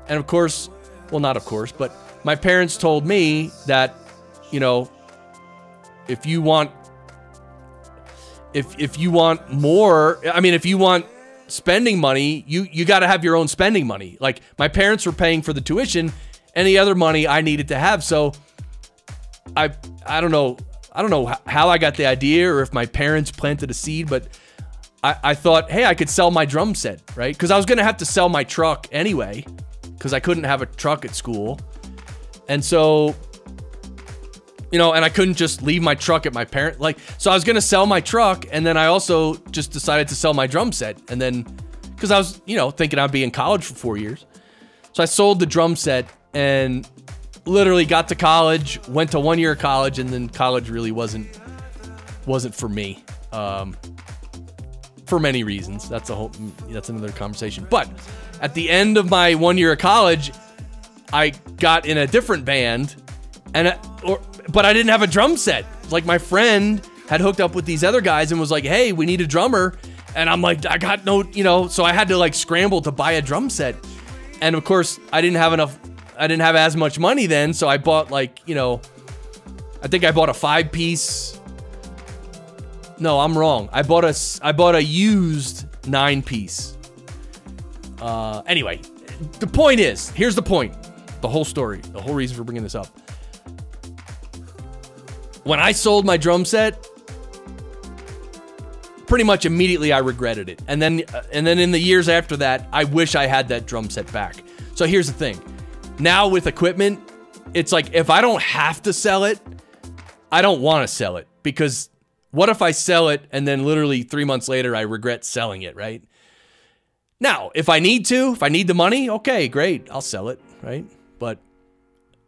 Speaker 1: And of course, well, not of course, but my parents told me that, if you want more, if you want spending money, you got to have your own spending money. Like my parents were paying for the tuition, any other money I needed to have. So I don't know how I got the idea or if my parents planted a seed, but I thought, hey, I could sell my drum set, right? Because I was going to have to sell my truck anyway, because I couldn't have a truck at school. And so, you know, and I couldn't just leave my truck at my parent. Like, so I was going to sell my truck, and then I also just decided to sell my drum set. And then, because I was, you know, thinking I'd be in college for 4 years. So I sold the drum set and literally got to college, went to 1 year of college, and then college really wasn't for me. For many reasons. That's another conversation. But at the end of my 1 year of college, I got in a different band, but I didn't have a drum set. Like, my friend had hooked up with these other guys and was like, hey, we need a drummer. And I'm like, I got no, you know, so I had to like scramble to buy a drum set. And of course, I didn't have as much money then, so I bought like, you know, I think I bought a 5-piece. No, I'm wrong. I bought a used 9-piece. Anyway, the point is, here's the point. The whole story, the whole reason for bringing this up. When I sold my drum set, pretty much immediately I regretted it. And then in the years after that, I wish I had that drum set back. So here's the thing. Now with equipment, it's like, if I don't have to sell it, I don't want to sell it, because what if I sell it and then literally 3 months later I regret selling it, right? Now, if I need the money, okay, great, I'll sell it, right? But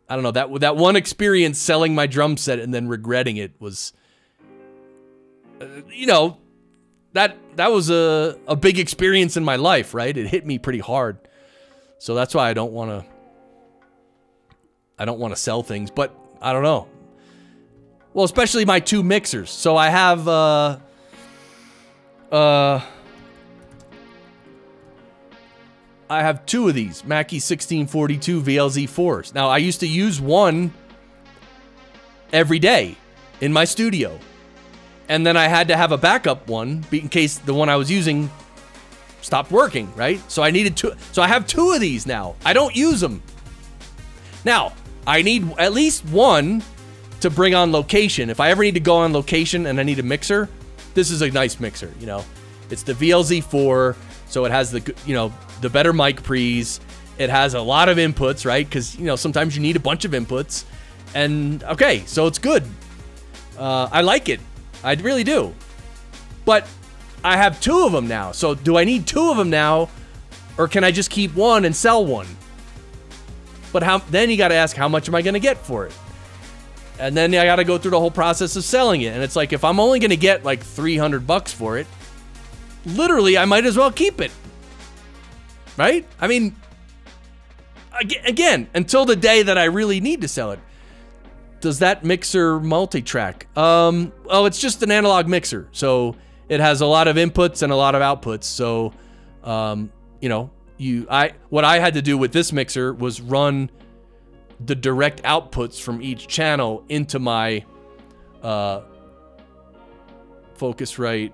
Speaker 1: I don't know, that one experience selling my drum set and then regretting it was, you know, that was a big experience in my life, right? It hit me pretty hard. So that's why I don't want to sell things, but I don't know. Well, especially my 2 mixers. So I have I have 2 of these Mackie 1642 VLZ4s. Now, I used to use one every day in my studio. And then I had to have a backup one in case the one I was using stopped working, right? So I needed 2. So I have 2 of these now. I don't use them. Now, I need at least one to bring on location. If I ever need to go on location and I need a mixer, this is a nice mixer, you know. It's the VLZ4, so it has the, you know, the better mic pre's. It has a lot of inputs, right? Because, you know, sometimes you need a bunch of inputs. And, okay, so it's good. I like it. I really do. But I have 2 of them now. So do I need 2 of them now, or can I just keep one and sell one? But then you got to ask, how much am I going to get for it? And then I got to go through the whole process of selling it. And it's like, if I'm only going to get like $300 for it, literally, I might as well keep it. Right? I mean, again, until the day that I really need to sell it. Does that mixer multi-track? Oh, it's just an analog mixer. So it has a lot of inputs and a lot of outputs. So, you know, what I had to do with this mixer was run the direct outputs from each channel into my Focusrite.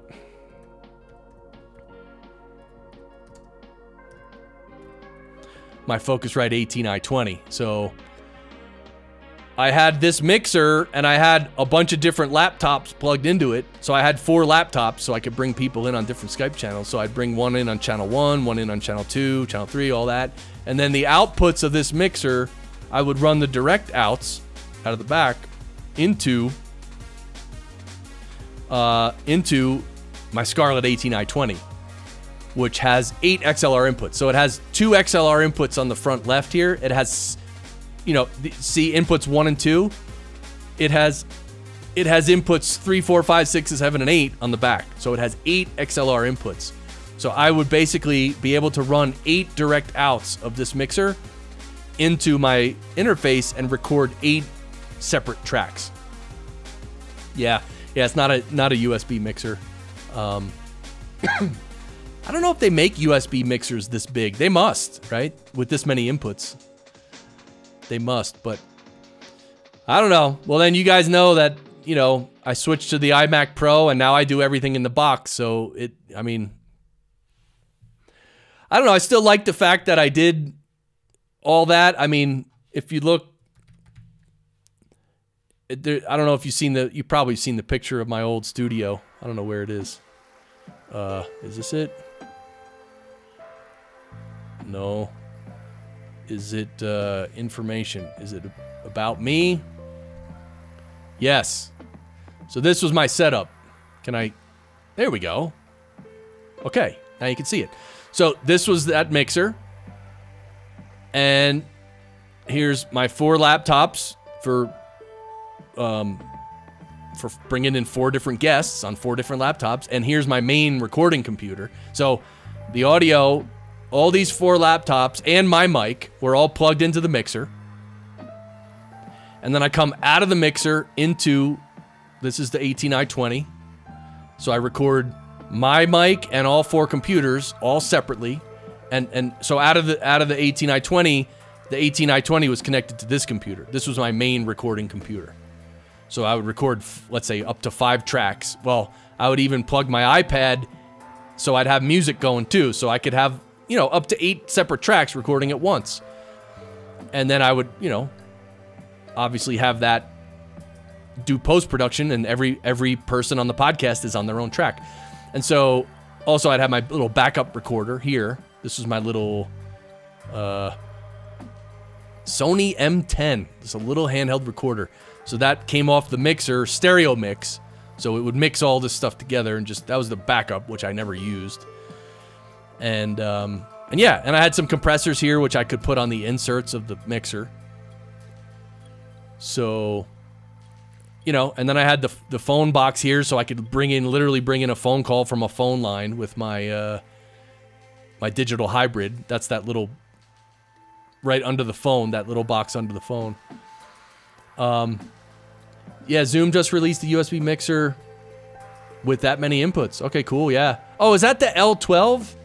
Speaker 1: My Focusrite 18i20. So I had this mixer and I had a bunch of different laptops plugged into it. So I had 4 laptops so I could bring people in on different Skype channels. So I'd bring one in on channel 1, one in on channel 2, channel 3, all that. And then the outputs of this mixer, I would run the direct outs out of the back into my Scarlett 18i20, which has 8 XLR inputs. So it has 2 XLR inputs on the front left here. It has, you know, see inputs 1 and 2. It has inputs 3, 4, 5, 6, 7, and 8 on the back. So it has 8 XLR inputs. So I would basically be able to run 8 direct outs of this mixer into my interface and record 8 separate tracks. Yeah, it's not a USB mixer. I don't know if they make USB mixers this big. They must, right? With this many inputs. They must, but I don't know. Well, then you guys know that, you know, I switched to the iMac Pro and now I do everything in the box. So I mean, I don't know. I still like the fact that I did all that. I mean, if you look, I don't know if you've probably seen the picture of my old studio. I don't know where it is. Is this it? No. Is it information? Is it about me? Yes. So this was my setup. Can I... There we go. Okay, now you can see it. So this was that mixer. And here's my 4 laptops for bringing in 4 different guests on 4 different laptops. And here's my main recording computer. So the audio, all these 4 laptops and my mic were all plugged into the mixer. And then I come out of the mixer into, this is the 18i20. So I record my mic and all 4 computers all separately. And so out of the 18i20, the 18i20 was connected to this computer. This was my main recording computer. So I would record, let's say, up to 5 tracks. Well, I would even plug my iPad so I'd have music going too. So I could have, you know, up to 8 separate tracks recording at once. And then I would, you know, obviously have that do post-production, and every person on the podcast is on their own track. And so also I'd have my little backup recorder here. This is my little Sony M10. It's a little handheld recorder. So that came off the mixer, stereo mix. So it would mix all this stuff together, and just, that was the backup, which I never used. And yeah, and I had some compressors here, which I could put on the inserts of the mixer. So, you know, and then I had the phone box here, so I could literally bring in a phone call from a phone line with my my digital hybrid. That's that little, right under the phone, that little box under the phone. Yeah, Zoom just released the USB mixer with that many inputs. Okay, cool, yeah. Oh, is that the L12?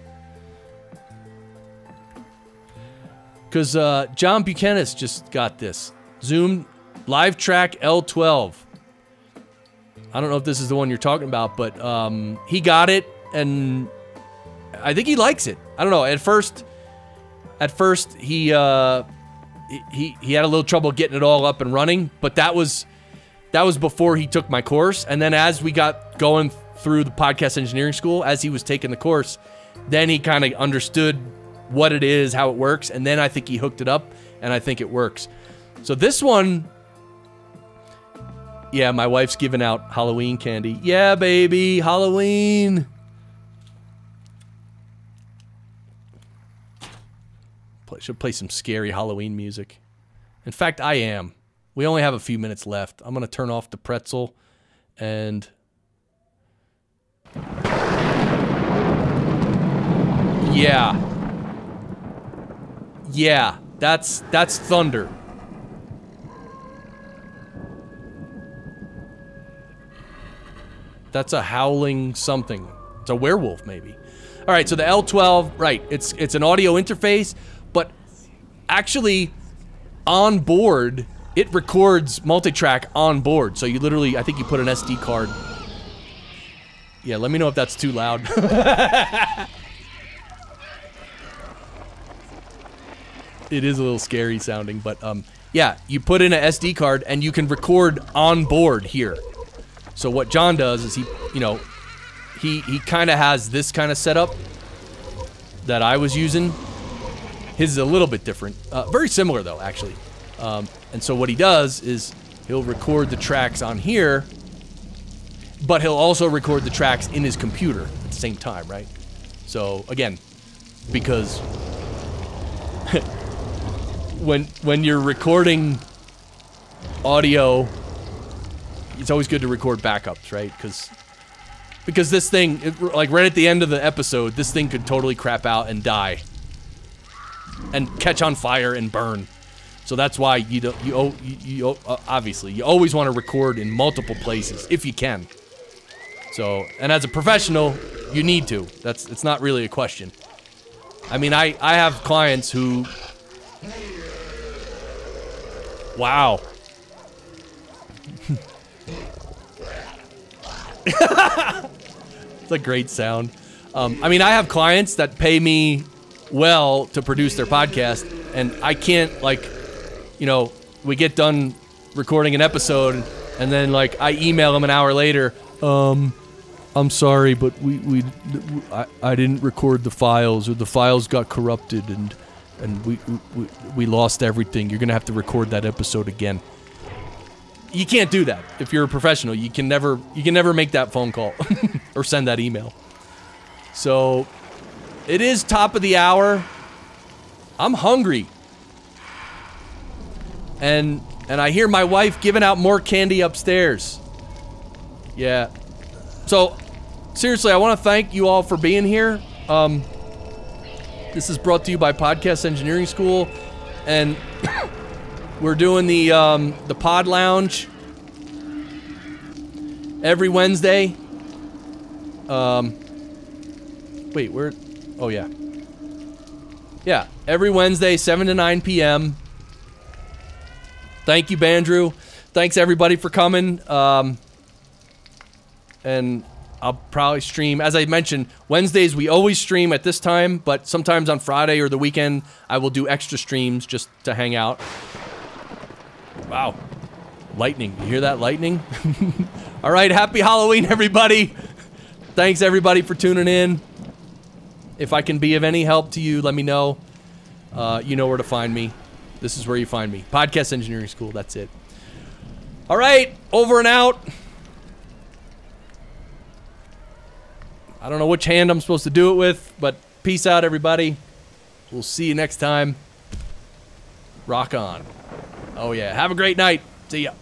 Speaker 1: Because John Buchanan just got this. Zoom Live Track L12. I don't know if this is the one you're talking about, but he got it, and I think he likes it. I don't know. At first he had a little trouble getting it all up and running, but that was before he took my course. And then as we got going through the podcast engineering school, as he was taking the course, then he kind of understood what it is, how it works, and then I think he hooked it up, and I think it works. So this one, yeah, my wife's giving out Halloween candy. Yeah, baby, Halloween. Should play some scary Halloween music. In fact, I am. We only have a few minutes left. I'm going to turn off the pretzel and... Yeah. Yeah, that's thunder. That's a howling something. It's a werewolf, maybe. All right, so the L12, right, it's an audio interface, but actually on board, it records multi-track on board. So you literally, I think you put an SD card. Yeah, let me know if that's too loud. It is a little scary sounding, but yeah, you put in an SD card and you can record on board here. So what John does is he kind of has this kind of setup that I was using. His is a little bit different. Very similar though, actually. And so what he does is he'll record the tracks on here, but he'll also record the tracks in his computer at the same time, right? So again, because when you're recording audio, it's always good to record backups, right? Because this thing, like right at the end of the episode, this thing could totally crap out and die, and catch on fire and burn. So that's why obviously you always want to record in multiple places if you can. So, and as a professional, you need to. It's not really a question. I mean, I have clients who, wow. It's a great sound. I mean, I have clients that pay me well to produce their podcast, and I can't, like, you know, we get done recording an episode, and then, like, I email them an hour later, I'm sorry, but I didn't record the files, or the files got corrupted, and and we lost everything. You're gonna have to record that episode again. You can't do that if you're a professional. You can never make that phone call or send that email. So it is top of the hour. I'm hungry, and I hear my wife giving out more candy upstairs. Yeah. So seriously, I want to thank you all for being here. This is brought to you by Podcast Engineering School, and we're doing the Pod Lounge every Wednesday. Wait, where? Oh yeah, yeah. Every Wednesday, 7 to 9 p.m. Thank you, Bandrew. Thanks everybody for coming. And I'll probably stream, as I mentioned, Wednesdays we always stream at this time, but sometimes on Friday or the weekend I will do extra streams just to hang out. Wow. Lightning. You hear that lightning? All right, happy Halloween, everybody. Thanks, everybody, for tuning in. If I can be of any help to you, let me know. You know where to find me. This is where you find me. Podcast Engineering School, that's it. All right, over and out. I don't know which hand I'm supposed to do it with, but peace out, everybody. We'll see you next time. Rock on. Oh, yeah. Have a great night. See ya.